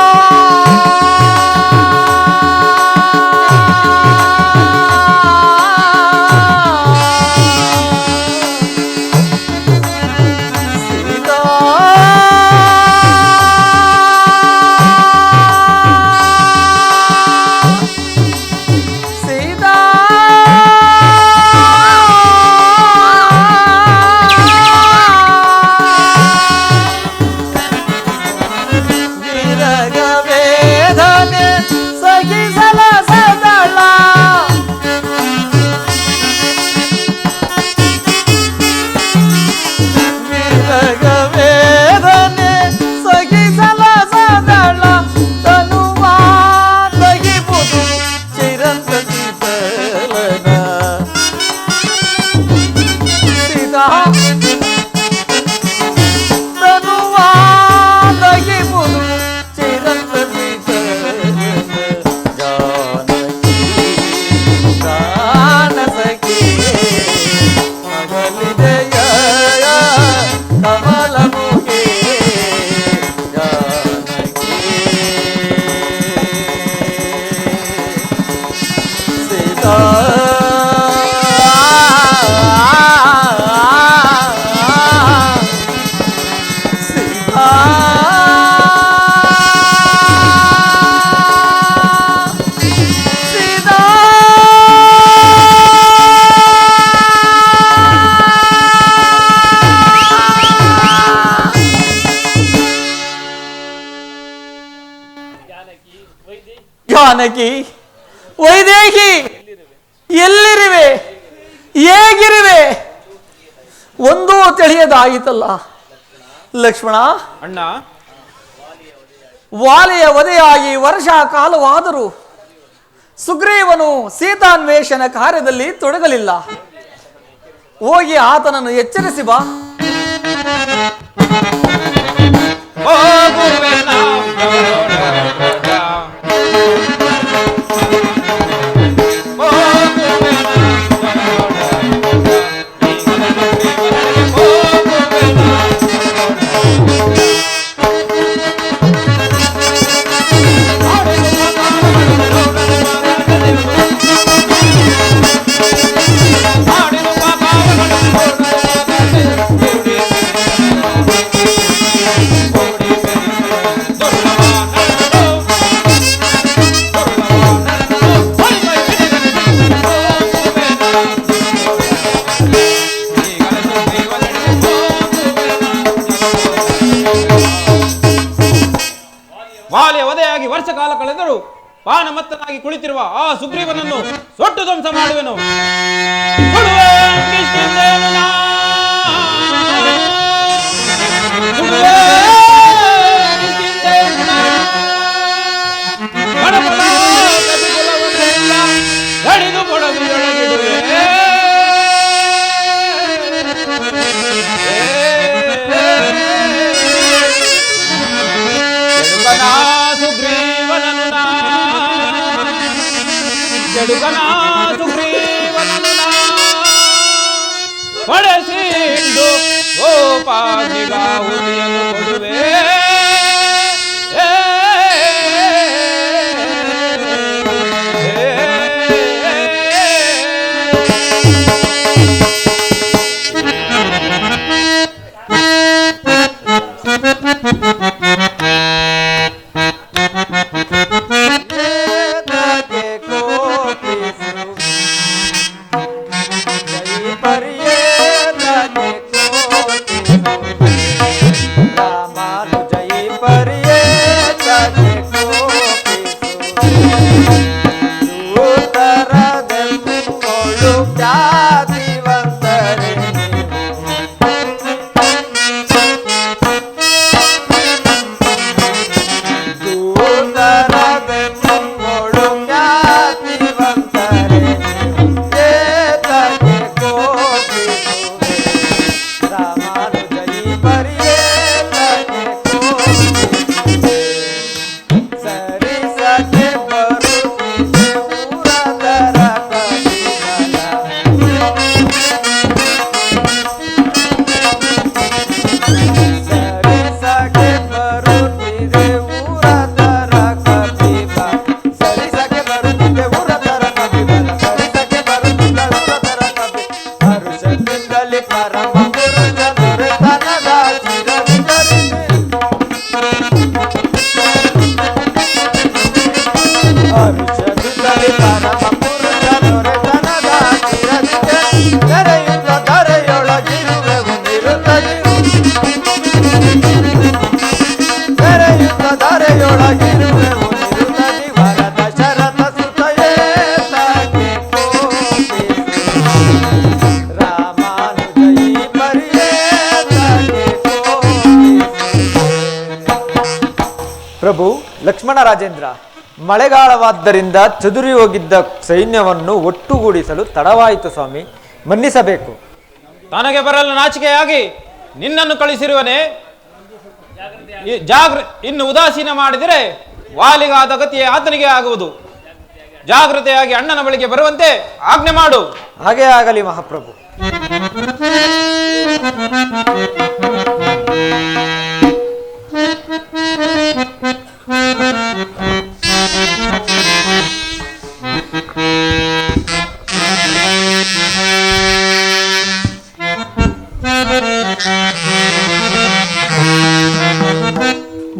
ಸೀತಾ ಸೀತಾ ವಿರಗ ವೇದನೆ ಸಖಿಸಲ ಸದಳ ವಿರಗ ವೇದನೆ ಸಖಿಸಲ ಸದಳ ತನುವ ತಗಿಬುದು ಚಿರಂತ ಚಿತಲನ ಸೀತಾ ತನುವ ತಗಿಬುದು ಚಿರಂತ ಚಿತಲನ ಜಾನಕಿ ಗಾನ ಸಖಿ ಅಗಲಿದೆಯ ಕಮಲ ಮುಖೇ ಜಾನಕಿ ಸೀತಾ ಸೀತಾ ಸೀತಾ ಜಾನಕಿ ವೈದೇಹಿ ಎಲ್ಲಿರುವೆ, ಹೇಗಿರುವೆ ಒಂದೂ ತಿಳಿಯದಾಯಿತಲ್ಲ. ಲಕ್ಷ್ಮಣ, ಅಣ್ಣ, ವಾಲಿಯ ವಧೆಯಾಗಿ ವರ್ಷ ಕಾಲವಾದರೂ ಸುಗ್ರೀವನು ಸೀತಾನ್ವೇಷಣ ಕಾರ್ಯದಲ್ಲಿ ತೊಡಗಲಿಲ್ಲ. ಹೋಗಿ ಆತನನ್ನು ಎಚ್ಚರಿಸಿ ಬಾ. ವಾಲಿಯ ವಧೆಯಾಗಿ ವರ್ಷ ಕಾಲ ಕಳೆದರೂ ಪಾನಮತ್ತನಾಗಿ ಕುಳಿತಿರುವ ಆ ಸುಗ್ರೀವನನ್ನು ಸೊಟ್ಟು ಧ್ವಂಸ ಮಾಡುವೆನು. ಕಡಿದು ಕೊಡವಿಯೊಳಗಿಡುವೆ. ಪಡೆಸಿಂದು ಗೋಪಾನಿಗಾಹುತಿಯನ್ನು ಕೊಡುವೆ. ಪ್ರಭು ಲಕ್ಷ್ಮಣ ರಾಜೇಂದ್ರ, ಮಳೆಗಾಲವಾದ್ದರಿಂದ ಚದುರಿ ಹೋಗಿದ್ದ ಸೈನ್ಯವನ್ನು ಒಟ್ಟುಗೂಡಿಸಲು ತಡವಾಯಿತು ಸ್ವಾಮಿ, ಮನ್ನಿಸಬೇಕು. ತನಗೆ ಬರಲು ನಾಚಿಕೆಯಾಗಿ ನಿನ್ನನ್ನು ಕಳಿಸಿರುವನೇ. ಇನ್ನು ಉದಾಸೀನ ಮಾಡಿದರೆ ವಾಲಿಗಾದ ಗತಿಯೇ ಆತನಿಗೆ ಆಗುವುದು. ಜಾಗೃತೆಯಾಗಿ ಅಣ್ಣನ ಬಳಿಗೆ ಬರುವಂತೆ ಆಜ್ಞೆ ಮಾಡು. ಹಾಗೇ ಆಗಲಿ ಮಹಾಪ್ರಭು.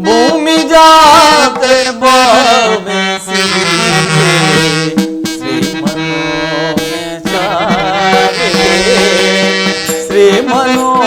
ಭೂಮಿ ಜಾತ್ರೆ ಬಾವೆ ಶ್ರೀ ಮನೋಜ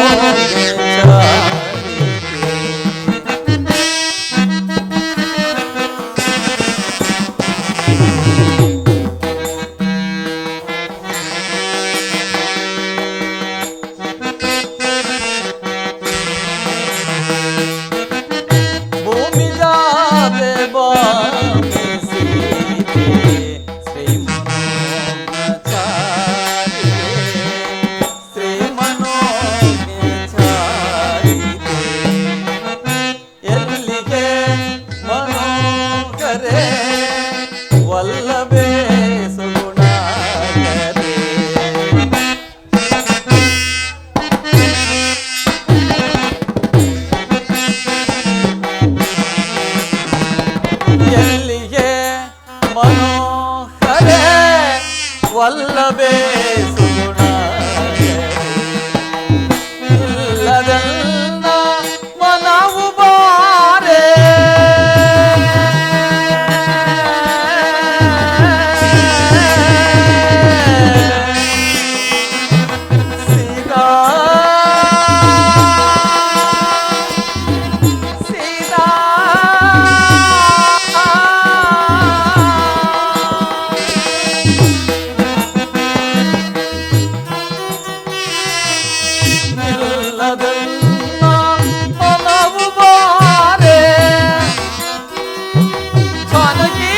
ವಲ್ಲಭೇ ಸುಗುಣಗರಿ ಮನವು ಬಾರೆ ಸೀತಾ ಸೀತಾ ಮನವು ಬಾರೆ ಜಾನಕಿ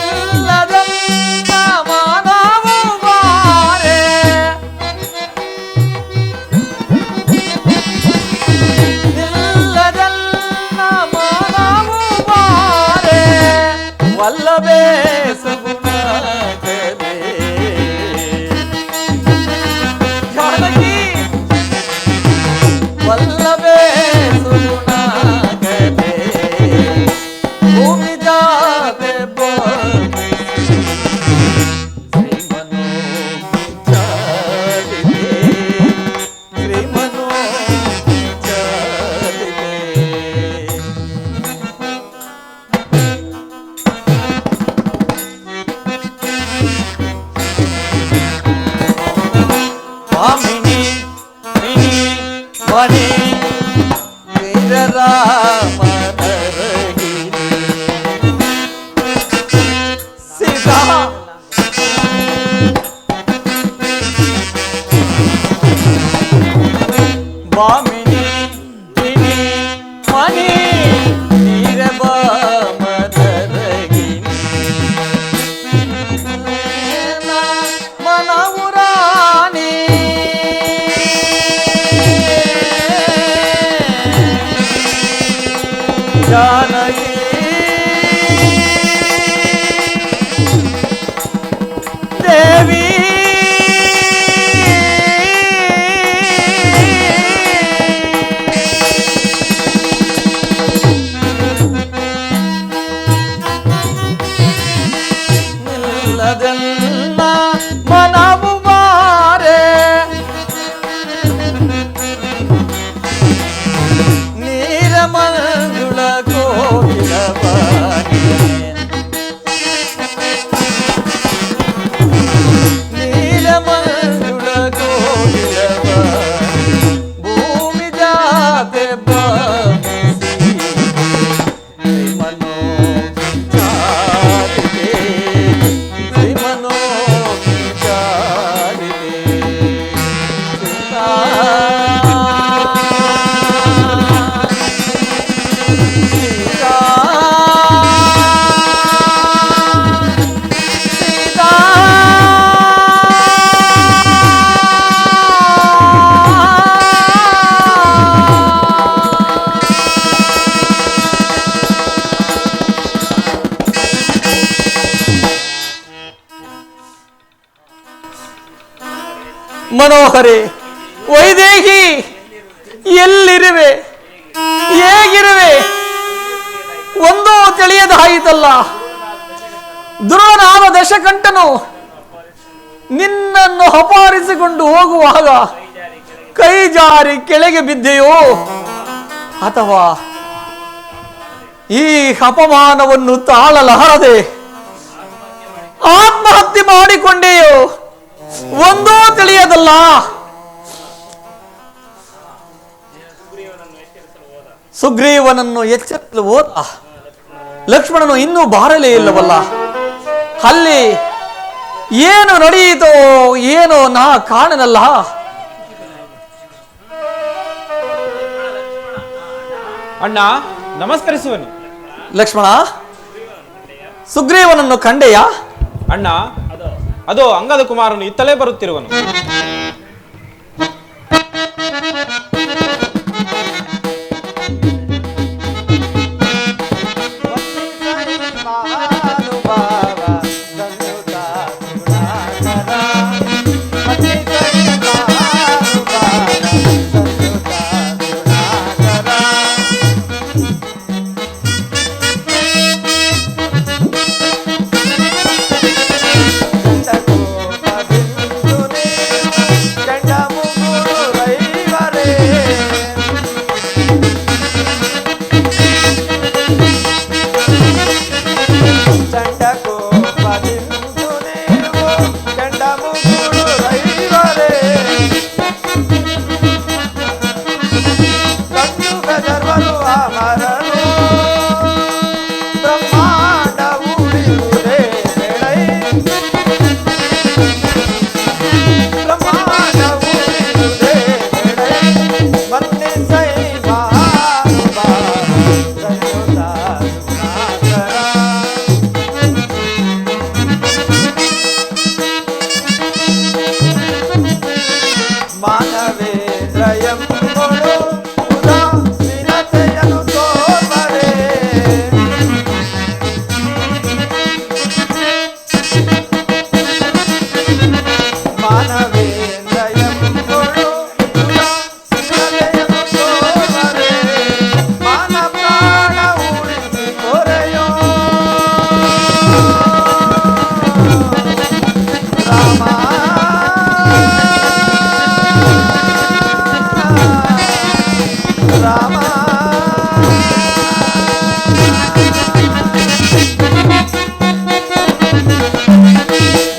ಇಲ್ಲದನ್ನ ಮನವು ಬಾರೆ ಇಲ್ಲದನ್ನ ಮನವು ಬಾರೆ ವಲ್ಲಭೇ ಸುಗುಣಗರಿ ಜಾನಕಿ ವಲ್ಲಭೇ ಸುಗುಣಗರಿ ಭೂಮಿ ಜಾತೆ ಶ್ರೀಮನೋ ಸ್ವಾಮಿನಿ ಮಿನಿ ಮಣಿ ವೀರರಾಮನರಗಿರಿ ಸೀತಾ ವಾಮಿನಿ ಮಿನಿ ಮಣಿ ವೀರರಾಮನರಗಿರಿ ಮನವು ರಾಣಿ ಜಾನಕಿ ದೇವಿ ನಿಲ್ಲದನ್ನ ಮನವು ಬಾರೆ ನೀರ ಮಂಜುಳ ಕೋಗಿಲವಾಣಿ ನೀರ ಮಂಜುಳ ಕೋಗಿಲವಾಣಿ ಭೂಮಿ ಜಾತೆ ಬಮಿಸಿ ಶ್ರೀಮನೋ ಚಾರಿದೆ ಶ್ರೀಮನೋ ಚಾರಿದೆ ಸೀತಾ ಸೀತಾ ಸೀತಾ ಮನೋಹರಿ ವೈದೇಹಿ ಎಲ್ಲಿರುವೆ ಹೇಗಿರುವೆ ಒಂದೂ ತಿಳಿಯದಾಯಿತಲ್ಲ ಧ್ರುವನಾದ ದಶಕಂಠನು ನಿನ್ನನ್ನು ಅಪಹರಿಸಿಕೊಂಡು ಹೋಗುವಾಗ ಕೈ ಜಾರಿ ಕೆಳಗೆ ಬಿದ್ದೆಯೋ ಅಥವಾ ಈ ಅಪಮಾನವನ್ನು ತಾಳಲಾರದೆ ಆತ್ಮಹತ್ಯೆ ಮಾಡಿಕೊಂಡೆಯೋ ಒಂದೂ ತಿಳಿಯದಲ್ಲ. ಸುಗ್ರೀವನನ್ನು ಎಚ್ಚರಿಸಲು ಹೋದ ಲಕ್ಷ್ಮಣನು ಇನ್ನೂ ಬಾರಲೇ ಇಲ್ಲವಲ್ಲ. ಅಲ್ಲಿ ಏನು ನಡೆಯಿತೋ ಏನೋ ನಾ ಕಾಣನಲ್ಲ. ಅಣ್ಣ ನಮಸ್ಕರಿಸುವನು. ಲಕ್ಷ್ಮಣ, ಸುಗ್ರೀವನನ್ನು ಕಂಡೆಯಾ? ಅಣ್ಣ ಅದೋ ಅಂಗದ ಕುಮಾರನು ಇತ್ತಲೇ ಬರುತ್ತಿರುವನು. ಬದಿದು ನೀವು ಕೆಂಡ ಮುಗುಳು ರೈವರೇ ಕಂಡು ಬೆದರ್ವರು ಅಮರರು ಬ್ರಹ್ಮಾಂಡ ಉಳಿಯುವುದೇ ಬೆಳೈ ಬ್ರಹ್ಮಾಂಡ ಉಳಿಯುವುದೇ ಬೆಳೈ ಮನ್ನಿಸೈ ಮಹಾನುಭಾವ ಸಂಯುತ ಗುಣಾಕರ ಮಾನವೇಂದ್ರಯಂಗಳು ಉದಾಸೀನತೆಯನ್ನು ತೋರ್ವರೆ ಮಾನವೇಂದ್ರಯಂಗಳು ಉದಾಸೀನತೆಯನ್ನು ತೋರ್ವರೆ ಮಾನ ಪ್ರಾಣ ಉಳಿಸಿ ಕೊರೆಯೋ ರಾಮ ರಾಮ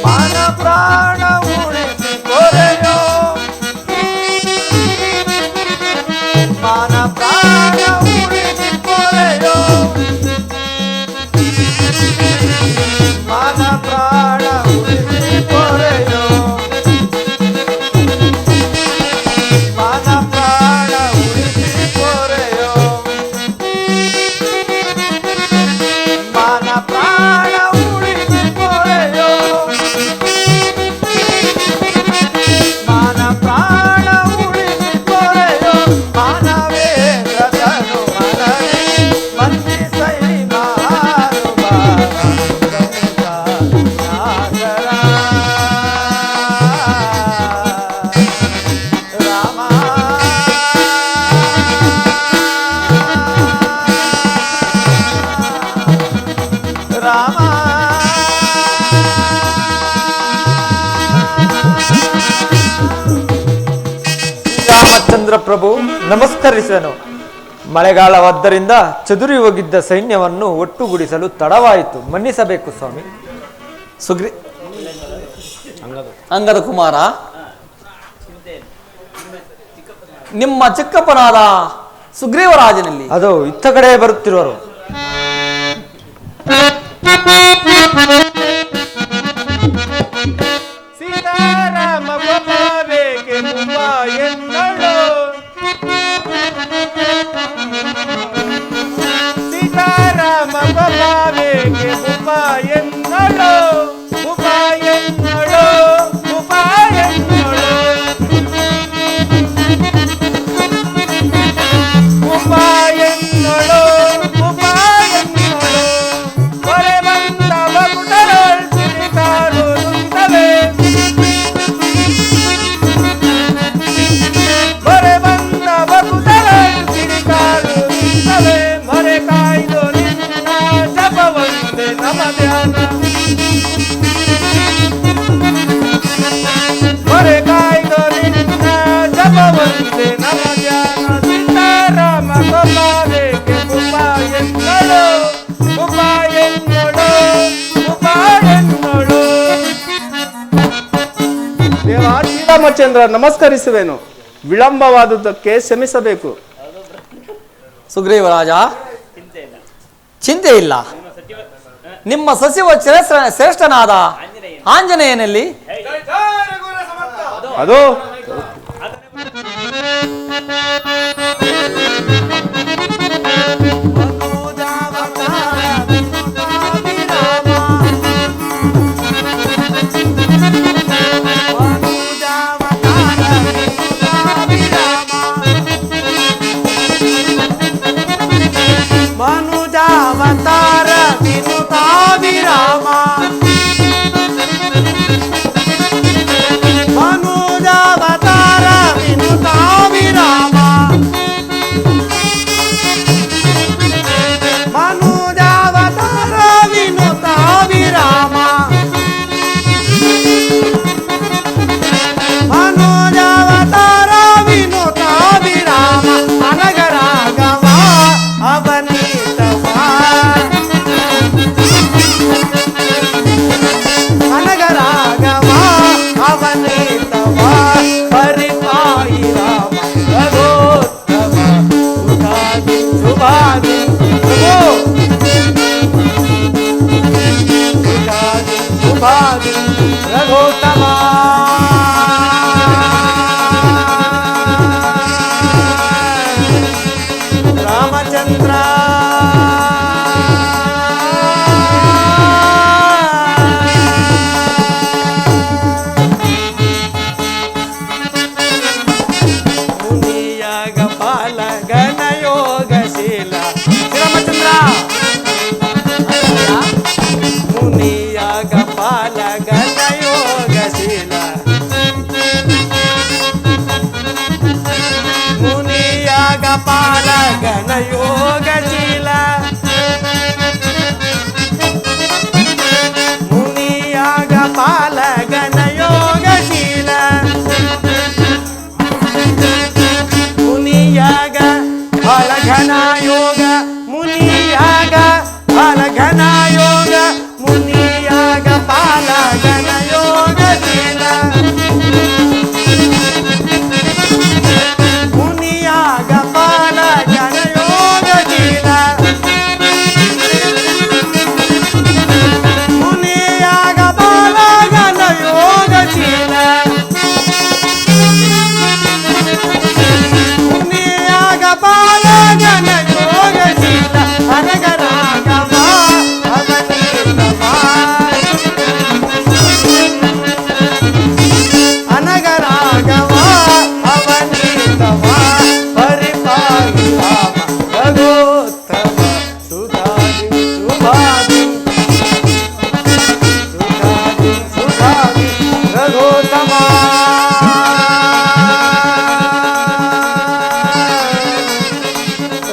ಮಾನ ಪ್ರಾಣ ಉಳಿಸಿ ಕೊರೆಯೋ ಮಾನ ಪ್ರಾಣ ಉಳಿಸಿ ಕೊರೆಯೋ ಮಾನ ಪ್ರಾಣ ಉಳಿಸಿ ಕೊರೆಯೋ ಮಾನ ಪ್ರಾಣ ಉಳಿಸಿ ಕೊರೆಯೋ ಮಾನ ಪ್ರಾಣ ಉಳಿಸಿ ಕೊರೆಯೋ ಮಾನ ಪ್ರಾಣ ಉಳಿಸಿ ಕೊರೆಯೋ ಮಾನವೇಂದ್ರತನು ಮನವಿ ವಂದಿಸೈ ಮಹಾನುಭಾವ ಸಂಯುತ ಗುಣಾಕರ ರಾಮ ರಾಮ ರಾಮಚಂದ್ರ ಪ್ರಭು ನಮಸ್ಕರಿಸನು. ಮಳೆಗಾಲವಾದ್ದರಿಂದ ಚದುರಿ ಹೋಗಿದ್ದ ಸೈನ್ಯವನ್ನು ಒಟ್ಟುಗೂಡಿಸಲು ತಡವಾಯಿತು, ಮನ್ನಿಸಬೇಕು ಸ್ವಾಮಿ. ಅಂಗದ ಕುಮಾರ, ನಿಮ್ಮ ಚಿಕ್ಕಪ್ಪನಾದ ಸುಗ್ರೀವರಾಜನಲ್ಲಿ ಅದು ಇತ್ತ ಕಡೆ ಬರುತ್ತಿರುವರು. ಸೀತಾರಾಮ ಗೋಪಾವೇಗೆ ಮುಮ್ಮ ಎನ್ನಳು ಸೀತಾರಾಮ ಗೋಪಾವೇಗೆ ಮುಮ್ಮ ಎನ್ನಳು ಮುಮ್ಮ ಎನ್ನಳು ಮುಮ್ಮ ಎನ್ನಳು ಮುಮ್ಮ ಎನ್ನಳು ಮುಮ್ಮ ಎನ್ನಳು ಹೊರೆ ಬಂದವ ಕುಟರಳ್ ಸಿರಿಕಾರು ನುಂಗವೆ ಹೊರೆ ಬಂದವ ಕುಟರಳ್ ಸಿರಿಕಾರು ನುಂಗವೆ ಮೊರೆ ಕಾಯ್ದು ನಿನ್ನ ಜಪವಂತೆ ನಮ ಧ್ಯಾನ ಮೊರೆ ಕಾಯ್ದು ನಿನ್ನ ಜಪವಂತೆ ನಮ ಧ್ಯಾನ ಸೀತಾರಾಮ ಗೋಪಾಲೇಗೆ ಮುಪ್ಪ ಎನ್ನಳು ಮುಪ್ಪ ಎನ್ನಳು ಮುಪ್ಪ ಎನ್ನಳು. ದೇವ ಶ್ರೀರಾಮಚಂದ್ರ ನಮಸ್ಕರಿಸುವೆನು. ವಿಳಂಬವಾದುದಕ್ಕೆ ಕ್ಷಮಿಸಬೇಕು. ಸುಗ್ರೀವರಾಜ, ಚಿಂತೆ ಇಲ್ಲ. ನಿಮ್ಮ ಸಚಿವ ಶ್ರೇಷ್ಠನಾದ ಆಂಜನೇಯನಲ್ಲಿ ಅದು ಮನುಜಾವತಾರ ವಿನುತಾಭಿರಾಮ ಮನುಜಾವತಾರ ವಿನುತಾಭಿರಾಮ ಶುಭಾದಿ ರಘೋತ್ತಮ ರಾಮಚಂದ್ರ ಮುನಿಯಾಗ ಪಾಲ ಗಣಯೋಗಶೀಲ ಶ್ರೀರಾಮಚಂದ್ರ ಮುನಿಯಾಗ ಪಾಲ ಗಣಯೋಗಶೀಲ ಮುನಿಯಾಗ ಪಾಲ ಗಣಯೋಗಶೀಲ ಮುನಿಯಾಗ ಪಾಲ ಗಣಯೋಗಶೀಲ ಮುನಿಯಾಗ ಫಲ ಘನ ಯೋಗ ಮುನಿಯಾಗ ಫಲ ಘನ ಯೋಗ ಮುನಿಯಾಗ ಪಾಲ ಘನ ಯೋಗಶೀಲ ಮುನಿಯಾಗ ಪಾಲ ಘನ ಯೋಗಶೀಲ ಮುನಿಯಾಗ ಪಾಲ ಘನ ಯೋಗಶೀಲ ಮುನಿಯಾಗ ಪಾಲ ಘನ ಯೋಗಶೀಲ ಅನಗರಾಗಮ ಅವನೀತಮ ಅನಗರಾಗಮ ಅವನೀತಮ ಪರಿಪಾಲಿ ರಾಮ ರಘೋತ್ತಮ ಸುಧಾದಿ ಸುಭಾದಿ ಸುಧಾದಿ ಸುಧಾದಿ ರಘೋತ್ತಮ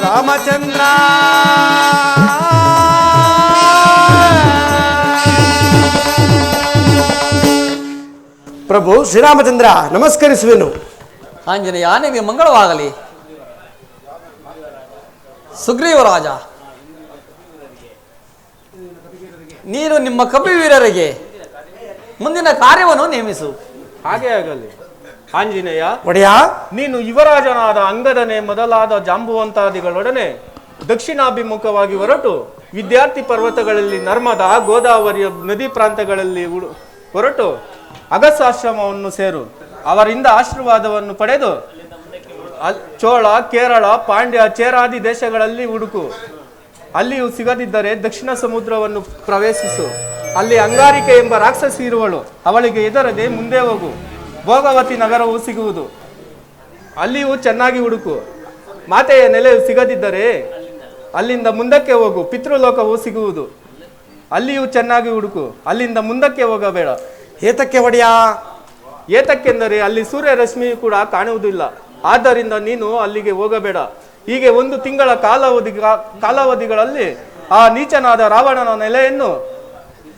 ರಾಮಚಂದ್ರ ಪ್ರಭು ಶ್ರೀರಾಮಚಂದ್ರ ನಮಸ್ಕರಿಸುವೆನು. ಆಂಜನೇಯ ನಿಮಗೆ ಮಂಗಳವಾಗಲಿ. ಸುಗ್ರೀವ ರಾಜ, ನೀನು ನಿಮ್ಮ ಕಪಿವೀರರಿಗೆ ಮುಂದಿನ ಕಾರ್ಯವನ್ನು ನೇಮಿಸು. ಹಾಗೆ ಆಗಲಿ. ಆಂಜನೇಯ, ಒಡೆಯ, ನೀನು ಯುವರಾಜನಾದ ಅಂಗದನೆ ಮೊದಲಾದ ಜಾಂಬುವಂತಾದಿಗಳೊಡನೆ ದಕ್ಷಿಣಾಭಿಮುಖವಾಗಿ ಹೊರಟು ವಿದ್ಯಾರ್ಥಿ ಪರ್ವತಗಳಲ್ಲಿ ನರ್ಮದಾ ಗೋದಾವರಿಯ ನದಿ ಪ್ರಾಂತಗಳಲ್ಲಿ ಹೊರಟು ಅಗಸ್ತ್ಯಾಶ್ರಮವನ್ನು ಸೇರು. ಅವರಿಂದ ಆಶೀರ್ವಾದವನ್ನು ಪಡೆದು ಚೋಳ, ಕೇರಳ, ಪಾಂಡ್ಯ, ಚೇರಾದಿ ದೇಶಗಳಲ್ಲಿ ಹುಡುಕು. ಅಲ್ಲಿಯೂ ಸಿಗದಿದ್ದರೆ ದಕ್ಷಿಣ ಸಮುದ್ರವನ್ನು ಪ್ರವೇಶಿಸು. ಅಲ್ಲಿ ಅಂಗಾರಿಕೆ ಎಂಬ ರಾಕ್ಷಸಿ ಇರುವಳು. ಅವಳಿಗೆ ಎದರದೆ ಮುಂದೆ ಹೋಗು. ಭೋಗವತಿ ನಗರವು ಸಿಗುವುದು. ಅಲ್ಲಿಯೂ ಚೆನ್ನಾಗಿ ಹುಡುಕು. ಮಾತೆಯ ನೆಲೆಯು ಸಿಗದಿದ್ದರೆ ಅಲ್ಲಿಂದ ಮುಂದಕ್ಕೆ ಹೋಗು. ಪಿತೃಲೋಕವು ಸಿಗುವುದು. ಅಲ್ಲಿಯೂ ಚೆನ್ನಾಗಿ ಹುಡುಕು. ಅಲ್ಲಿಂದ ಮುಂದಕ್ಕೆ ಹೋಗಬೇಡ. ಏತಕ್ಕೆ ಒಡೆಯ? ಏತಕ್ಕೆಂದರೆ ಅಲ್ಲಿ ಸೂರ್ಯ ರಶ್ಮಿಯು ಕೂಡ ಕಾಣುವುದಿಲ್ಲ. ಆದ್ದರಿಂದ ನೀನು ಅಲ್ಲಿಗೆ ಹೋಗಬೇಡ. ಹೀಗೆ 1 ತಿಂಗಳ ಕಾಲಾವಧಿಗಳಲ್ಲಿ ಆ ನೀಚನಾದ ರಾವಣನ ನೆಲೆಯನ್ನು,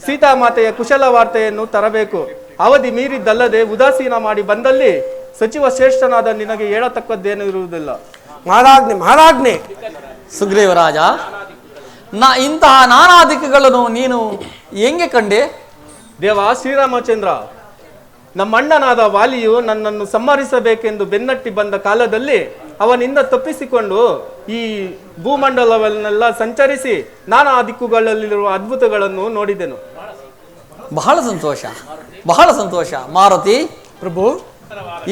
ಸೀತಾಮಾತೆಯ ಕುಶಲ ವಾರ್ತೆಯನ್ನು ತರಬೇಕು. ಅವಧಿ ಮೀರಿದ್ದಲ್ಲದೆ ಉದಾಸೀನ ಮಾಡಿ ಬಂದಲ್ಲಿ ಸಚಿವ ಶ್ರೇಷ್ಠನಾದ ನಿನಗೆ ಹೇಳತಕ್ಕದ್ದೇನು ಇರುವುದಿಲ್ಲ. ಮಹಾರಾಜ್ಞೆ ಮಹಾರಾಜ್ಞೆ. ಸುಗ್ರೀವ ರಾಜ, ಇಂತಹ ನಾನಾ ದಿಕ್ಕುಗಳನ್ನು ನೀನು ಹೆಂಗೆ ಕಂಡೆ? ದೇವ ಶ್ರೀರಾಮಚಂದ್ರ, ನಮ್ಮಣ್ಣನಾದ ವಾಲಿಯು ನನ್ನನ್ನು ಸಂಹರಿಸಬೇಕೆಂದು ಬೆನ್ನಟ್ಟಿ ಬಂದ ಕಾಲದಲ್ಲಿ ಅವನಿಂದ ತಪ್ಪಿಸಿಕೊಂಡು ಈ ಭೂಮಂಡಲವನ್ನೆಲ್ಲ ಸಂಚರಿಸಿ ನಾನಾ ದಿಕ್ಕುಗಳಲ್ಲಿರುವ ಅದ್ಭುತಗಳನ್ನು ನೋಡಿದೆನು. ಬಹಳ ಸಂತೋಷ, ಬಹಳ ಸಂತೋಷ. ಮಾರುತಿ ಪ್ರಭು,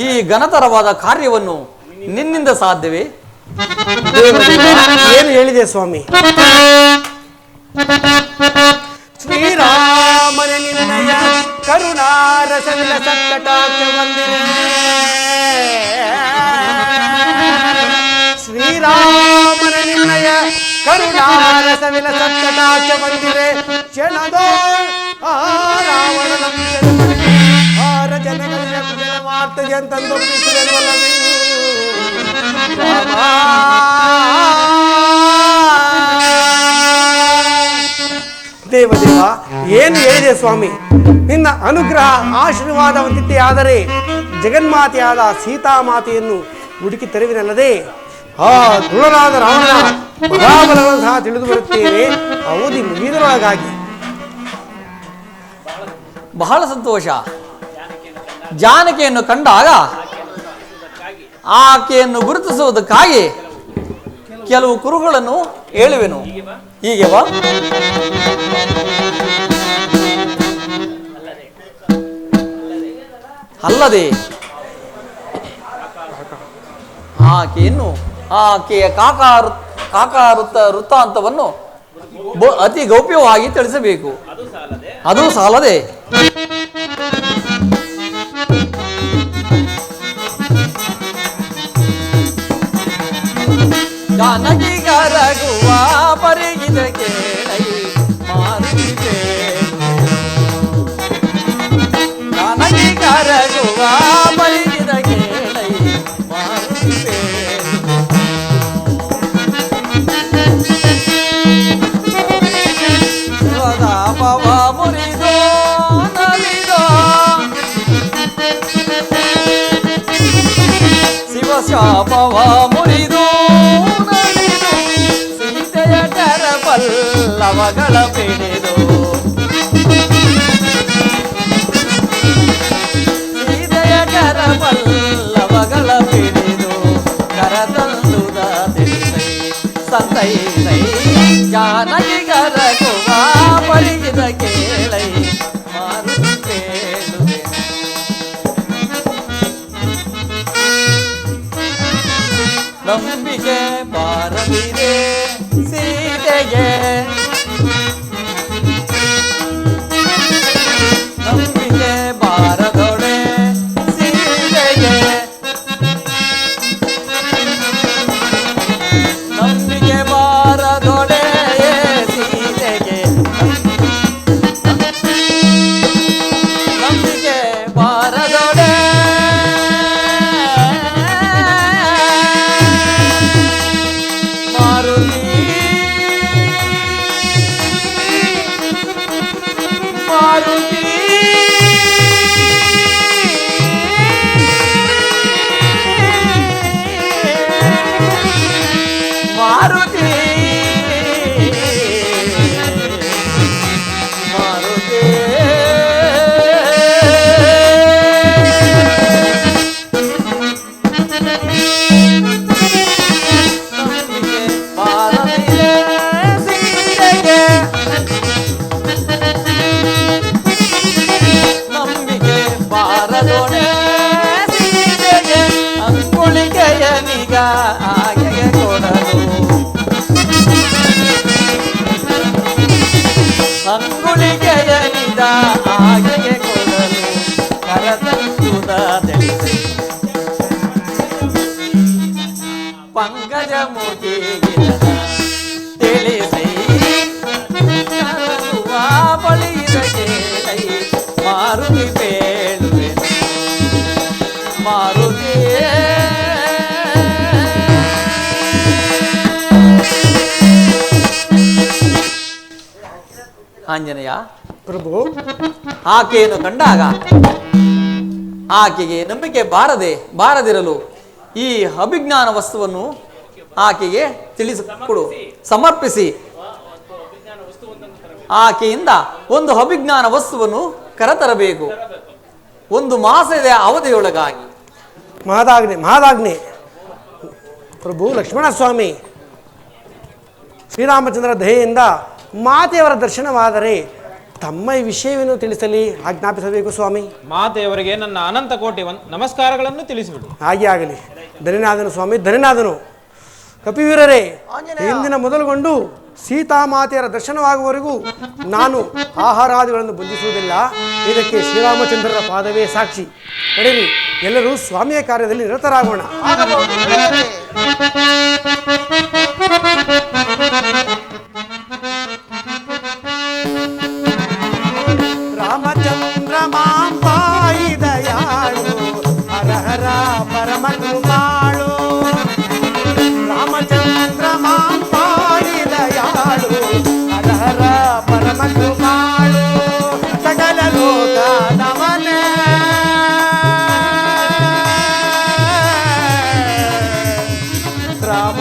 ಈ ಘನತರವಾದ ಕಾರ್ಯವನ್ನು ನಿನ್ನಿಂದ ಸಾಧ್ಯವೇ? ಏನು ಹೇಳಿದೆ ಸ್ವಾಮಿ? ಶ್ರೀರಾಮನ ನಿನ್ನಯ ಕರುಣಾರಸವಿಲ ಸಕ್ಕಟಾಕ್ಷ ಬಂದಿರೆ. ಶ್ರೀರಾಮನ ನಿನ್ನಯ ಕರುಣಾರಸವಿಲ ಸಕ್ಕಟಾಕ್ಷ ಬಂದಿರೆ. ಕ್ಷಣದೋ ರಾವಣ ಆರ ಜನಗಳ ಕುಶಲ ವಾರ್ತೆಗೆ ಅಂತಂದೊಪ್ಪಿಸಿದೆನಲ್ಲವೇ ದೇವದೇವ, ಏನು ಹೇಳಿದೆ ಸ್ವಾಮಿ? ನಿನ್ನ ಅನುಗ್ರಹ ಆಶೀರ್ವಾದ ಹೊಂದಿದ್ದೇ ಆದರೆ ಜಗನ್ಮಾತೆಯಾದ ಸೀತಾಮಾತೆಯನ್ನು ಹುಡುಕಿ ತರುವಿನಲ್ಲದೆ ಆ ದೃಢನಾದ ರಾವಣನ ಪರಾಬಲಗಳನ್ನು ಸಹ ತಿಳಿದು ಬರುತ್ತೇನೆ ಅವಧಿ ಮುಗಿದರೊಳಗಾಗಿ. ಬಹಳ ಸಂತೋಷ. ಜಾನಕಿಯನ್ನು ಕಂಡಾಗ ಆಕೆಯನ್ನು ಗುರುತಿಸುವುದಕ್ಕಾಗಿ ಕೆಲವು ಕುರುಗಳನ್ನು ಹೇಳುವೆನು. ಹೀಗೆ ಬಾ. ಅಲ್ಲದೆ ಆಕೆಯ ವೃತ್ತಾಂತವನ್ನು ಅತಿ ಗೌಪ್ಯವಾಗಿ ತಿಳಿಸಬೇಕು. ಅದು ಸಾಲದೆ ಜಾನಕಿ ಕರಗುವ ಪರಿಗಿದ ಕೇಳೈ ಮಾರುತ್ತಿದೆ. ಜಾನಕಿ ಕರಗುವ ಪರಿಗಿದ ಕೇಳೈ ಮಾರುತ್ತಿದೆ. ಪವ ಮುರಿದೋ ನಲಿದೋ ಶಿವಶಾಪವ ಮುರಿದು ನಲಿದು ಸೀತೆಯ ಕರಪಲ್ಲವಗಳ ಪಿಡಿದು ಸೀತೆಯ ಕರಪಲ್ಲವಗಳ ಪಿಡಿದು ಕರತಂದುದ ತಿಳಿಸೈ ಸಂತೈ ಸೈ ಜಾನಕಿ ಕರಗುವ ಪರಿಗಿದ ಕೇಳೈ ಮಾರುತ್ತೇಳುವೆ. ನಂಬಿಕೆ ಬಾರದಿರೆ ಸೀತೆಗೆ ನಂಬಿಕೆ ಬಾರದೊಡೆ ಸೀತೆಗೆ ನಂಬಿಕೆ ಬಾರದೊಡೆ ಸೀತೆಗೆ ನಂಬಿಕೆ ಬಾರದೊಡೆ ಮಾರುತಿ ಮಾರುತಿ ಮಾರುತಿ ಮಾರುತಿ ಬಾರದಿರೆ ಸೀತೆಗೆ ನಂಬಿಕೆ ಬಾರದೊಡೆ ಸೀತೆಗೆ ಅಂಗುಳಿಗೆಯ ನಿಗ ಆಗೆಗೆ ಕೊಡಲು ಅಂಗುಳಿಗೆಯ ನಿದ ಆಗೆಗೆ ಕೊಡಲು ಕರತಂದುದ ತಿಳಿಸಿ ಪಂಕಜ ಮುಗಿಗಿದ ತಿಳಿಸಿ ಕರಗುವ ಬಳಿದ ಕೇಳೈ ಮಾರುತಿ ಬೇಳುವೆ ಮಾರುತಿ ಆಂಜನೇಯ ಪ್ರಭು, ಆಕೆಯನ್ನು ಕಂಡಾಗ ಆಕೆಗೆ ನಂಬಿಕೆ ಬಾರದಿರಲು ಈ ಅಭಿಜ್ಞಾನ ವಸ್ತುವನ್ನು ಆಕೆಗೆ ತಿಳಿಸಿಕೊಡು, ಸಮರ್ಪಿಸಿ ಆಕೆಯಿಂದ ಒಂದು ಅಭಿಜ್ಞಾನ ವಸ್ತುವನ್ನು ಕರೆತರಬೇಕು. ಒಂದು ಮಾಸದ ಅವಧಿಯೊಳಗಾಗಿ. ಮಹಾದಾಜ್ಞೆ ಪ್ರಭು ಲಕ್ಷ್ಮಣ ಸ್ವಾಮಿ. ಶ್ರೀರಾಮಚಂದ್ರ ದಯೆಯಿಂದ ಮಾತೆಯವರ ದರ್ಶನವಾದರೆ ತಮ್ಮ ಈ ವಿಷಯವನ್ನು ತಿಳಿಸಲಿ ಆಜ್ಞಾಪಿಸಬೇಕು ಸ್ವಾಮಿ. ಮಾತೆಯವರಿಗೆ ನನ್ನ ಅನಂತ ಕೋಟಿ ನಮಸ್ಕಾರಗಳನ್ನು ತಿಳಿಸಿಬಿಡು. ಹಾಗೆ ಆಗಲಿ. ಧನ್ಯನಾದನು ಸ್ವಾಮಿ, ಧನ್ಯನಾದನು. ಕಪಿವೀರರೇ, ಇಂದಿನ ಮೊದಲುಗೊಂಡು ಸೀತಾಮಾತೆಯರ ದರ್ಶನವಾಗುವವರೆಗೂ ನಾನು ಆಹಾರಾದಿಗಳನ್ನು ಬಂಧಿಸುವುದಿಲ್ಲ. ಇದಕ್ಕೆ ಶ್ರೀರಾಮಚಂದ್ರರ ಪಾದವೇ ಸಾಕ್ಷಿ. ನಡೆಯಿರಿ, ಎಲ್ಲರೂ ಸ್ವಾಮಿಯ ಕಾರ್ಯದಲ್ಲಿ ನಿರತರಾಗೋಣ. ರಾಮಚಂದ್ರ ಮಾಂಬಾಯಿ ದಯಾಳು ಹರ ಹರ ಪರಮ ಕೃಪಾಳು. ರಾಮಚಂದ್ರ ಮಾಂಬಾಯಿ ದಯಾಳು ಹರ ಹರ ಪರಮ ಕೃಪಾಳು. ಸಕಲ ಲೋಕ ನಮನ ರಾಮ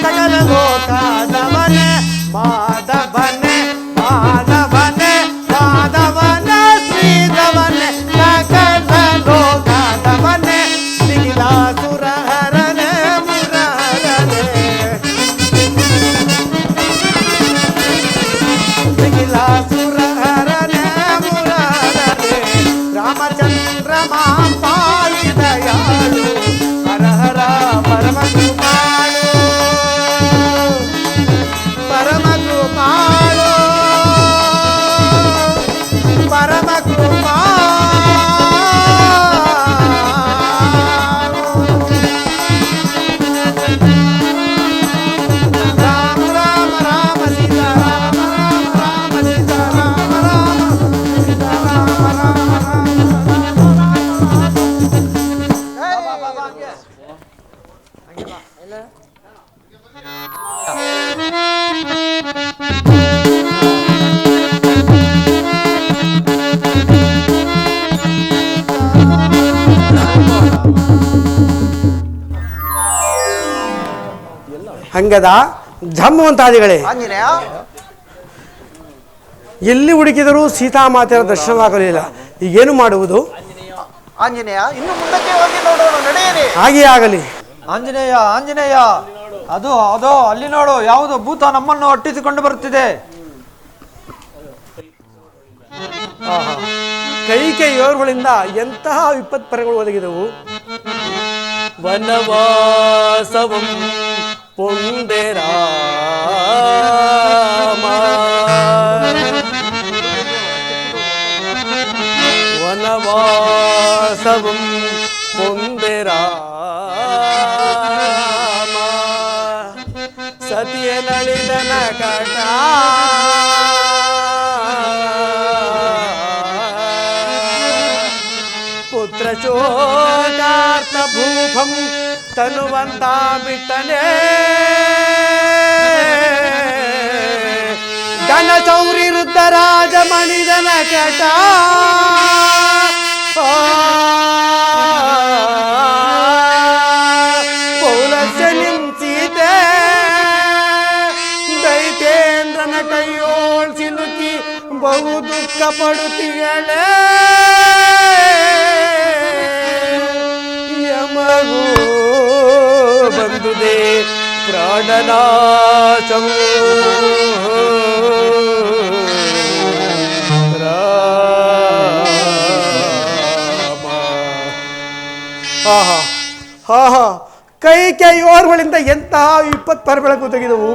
ಸಕಲ ಲೋಕ ನಮನ ಅಂಗದ ಜಾಂಬವಂತಾದಿಗಳೇ, ಆಂಜನೇಯ ಎಲ್ಲಿ ಹುಡುಕಿದರೂ ಸೀತಾಮಾತೆಯ ದರ್ಶನವಾಗಲಿಲ್ಲ. ಈಗೇನು ಮಾಡುವುದು? ಆಂಜನೇಯ ಇನ್ನು ಮುಂದಕ್ಕೆ ಹೋಗಿ ನೋಡೋಣ, ನಡೆಯಿರಿ. ಹಾಗೆಯೇ ಆಗಲಿ. ಆಂಜನೇಯ ಆಂಜನೇಯ, ಅದು ಅದೋ ಅಲ್ಲಿ ನೋಡು, ಯಾವುದು ಭೂತ ನಮ್ಮನ್ನು ಅಟ್ಟಿಸಿಕೊಂಡು ಬರುತ್ತಿದೆ. ಕೈಕೆಯೋರ್ಗಳಿಂದ ಎಂತಹ ವಿಪತ್ಪರಗಳು ಒದಗಿದವು. ವನವಾಸವಂ ಪೊಂದೆ ರಾಮ, ವನವಾಸವಂ ಪೊಂದೆ ರಾಮ, ಸತಿಯ ನಳಿದನ ಕಟ ಪುತ್ರ ಶೋಕಾರ್ಥ ಭೂಪಂ ತನುವಂತ ಬಿಟ್ಟನೆ, ಘನ ಚೌರಿ ರುದ್ರರಾಜ ಮಣಿದನ ಕೆಟ ಪೌಲಸ್ಯ ನಿಂಸಿತೆ, ದೈತೇಂದ್ರನ ಕೈಯೋಳ್ ಸಿಲುಕಿ ಬಹು ದುಃಖ ಪಡುತ್ತೀಯಳೆ. ಯಮಗೂ ಬಂದುದೇ ಪ್ರಾಣನಾಶವು, ಆಹಾ ಆಹಾ, ಕೈಕೆಯೋರ್ಗಳಿಂದ ಎಂತಹ ವಿಪತ್ಪರಗಳು ತೆಗೆದವು.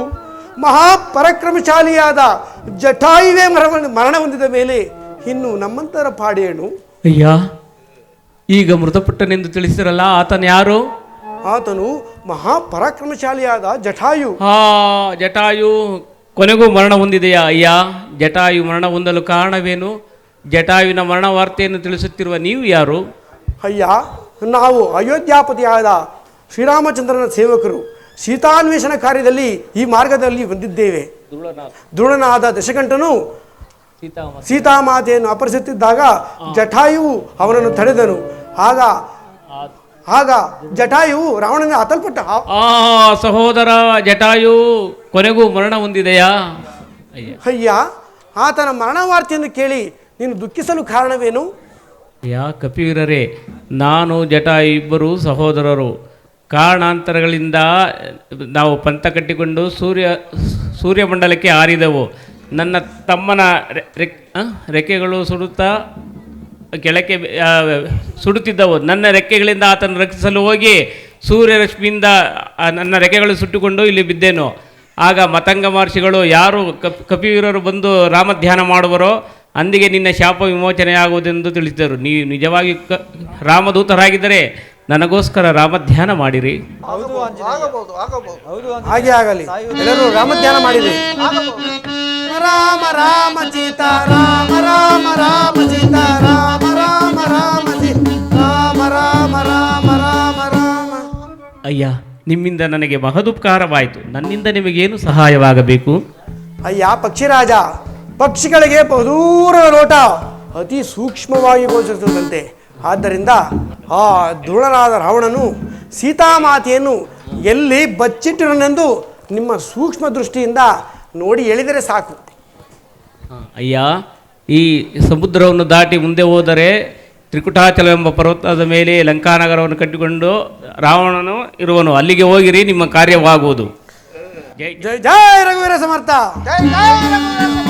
ಮಹಾಪರಾಕ್ರಮಶಾಲಿಯಾದ ಜಟಾಯುವೇ ಮರಣ ಹೊಂದಿದ ಮೇಲೆ ಇನ್ನು ನಮ್ಮಂತರ ಪಾಡೇನು? ಅಯ್ಯ, ಈಗ ಮೃತಪಟ್ಟನೆಂದು ತಿಳಿಸಿರಲ್ಲ, ಆತನ ಯಾರು? ಆತನು ಮಹಾಪರಾಕ್ರಮಶಾಲಿಯಾದ ಜಟಾಯು. ಜಟಾಯು ಕೊನೆಗೂ ಮರಣ ಹೊಂದಿದೆಯಾ? ಅಯ್ಯ, ಜಟಾಯು ಮರಣ ಹೊಂದಲು ಕಾರಣವೇನು? ಜಟಾಯುವಿನ ಮರಣ ವಾರ್ತೆಯನ್ನು ತಿಳಿಸುತ್ತಿರುವ ನೀವು ಯಾರು? ಅಯ್ಯ, ನಾವು ಅಯೋಧ್ಯಾಪತಿಯಾದ ಶ್ರೀರಾಮಚಂದ್ರನ ಸೇವಕರು. ಸೀತಾನ್ವೇಷಣ ಕಾರ್ಯದಲ್ಲಿ ಈ ಮಾರ್ಗದಲ್ಲಿ ಬಂದಿದ್ದೇವೆ. ಧ್ರುವನಾದ ದಶಕಂಠನು ಸೀತಾಮಾತೆಯನ್ನು ಅಪಹರಿಸುತ್ತಿದ್ದಾಗ ಜಟಾಯುವು ಅವನನ್ನು ತಡೆದನು. ಆಗ ಜಟಾಯುವು ರಾವಣನ ಹತಲ್ಪಟ್ಟ. ಸಹೋದರ ಜಟಾಯು ಕೊನೆಗೂ ಮರಣ ಹೊಂದಿದೆಯಾ? ಅಯ್ಯ, ಆತನ ಮರಣ ವಾರ್ತೆಯನ್ನು ಕೇಳಿ ನೀನು ದುಃಖಿಸಲು ಕಾರಣವೇನು? ಕಪಿವೀರರೇ, ನಾನು ಜಟಾಯು ಇಬ್ಬರು ಸಹೋದರರು. ಕಾರಣಾಂತರಗಳಿಂದ ನಾವು ಪಂಥ ಕಟ್ಟಿಕೊಂಡು ಸೂರ್ಯಮಂಡಲಕ್ಕೆ ಹಾರಿದೆವು. ನನ್ನ ತಮ್ಮನ ರೆಕ್ಕೆಗಳು ಕೆಳಕ್ಕೆ ಸುಡುತ್ತಿದ್ದವು. ನನ್ನ ರೆಕ್ಕೆಗಳಿಂದ ಆತನ ರಕ್ಷಿಸಲು ಹೋಗಿ ಸೂರ್ಯರಶ್ಮಿಯಿಂದ ನನ್ನ ರೆಕ್ಕೆಗಳು ಸುಟ್ಟುಕೊಂಡು ಇಲ್ಲಿ ಬಿದ್ದೆನು. ಆಗ ಮತಂಗ ಮಹರ್ಷಿಗಳು, ಯಾರು ಕಪಿವೀರರು ಬಂದು ರಾಮಧ್ಯಾನ ಮಾಡುವರೋ ಅಂದಿಗೆ ನಿನ್ನ ಶಾಪ ವಿಮೋಚನೆಯಾಗುವುದೆಂದು ತಿಳಿಸಿದರು. ನೀವು ನಿಜವಾಗಿ ರಾಮದೂತರಾಗಿದ್ದರೆ ನನಗೋಸ್ಕರ ರಾಮಧ್ಯಾನ ಮಾಡಿರಿ. ಹಾಗೆ ಆಗಲಿ. ಎಲ್ಲರೂ ರಾಮಧ್ಯಾನ ಮಾಡಿರಿ. ರಾಮ ರಾಮ ಸೀತಾ ರಾಮ ರಾಮ ರಾಮ ಸೀತಾ ರಾಮ ರಾಮ ರಾಮ ರಾಮ ರಾಮ ರಾಮ ರಾಮ ರಾಮ. ಅಯ್ಯ, ನಿಮ್ಮಿಂದ ನನಗೆ ಮಹದುಪಕಾರವಾಯಿತು. ನನ್ನಿಂದ ನಿಮಗೇನು ಸಹಾಯವಾಗಬೇಕು? ಅಯ್ಯ ಪಕ್ಷಿರಾಜ, ಪಕ್ಷಿಗಳಿಗೆ ಬಹುದೂರದ ನೋಟ ಅತಿ ಸೂಕ್ಷ್ಮವಾಗಿ ಗೋಚರಿಸುತ್ತಂತೆ. ಆದ್ದರಿಂದ ಆ ಧ್ರುವನಾದ ರಾವಣನು ಸೀತಾಮಾತೆಯನ್ನು ಎಲ್ಲಿ ಬಚ್ಚಿಟ್ಟಿರನೆಂದು ನಿಮ್ಮ ಸೂಕ್ಷ್ಮ ದೃಷ್ಟಿಯಿಂದ ನೋಡಿ ಎಳೆದರೆ ಸಾಕು. ಅಯ್ಯ, ಈ ಸಮುದ್ರವನ್ನು ದಾಟಿ ಮುಂದೆ ಹೋದರೆ ತ್ರಿಕುಟಾಚಲವೆಂಬ ಪರ್ವತದ ಮೇಲೆ ಲಂಕಾನಗರವನ್ನು ಕಟ್ಟಿಕೊಂಡು ರಾವಣನು ಇರುವನು. ಅಲ್ಲಿಗೆ ಹೋಗಿರಿ, ನಿಮ್ಮ ಕಾರ್ಯವಾಗುವುದು. ಜೈ ಜೈ ರಘುವೀರ ಸಮರ್ಥ. ಜೈ ಜೈ ರಘುವೀರ ಸಮರ್ಥ.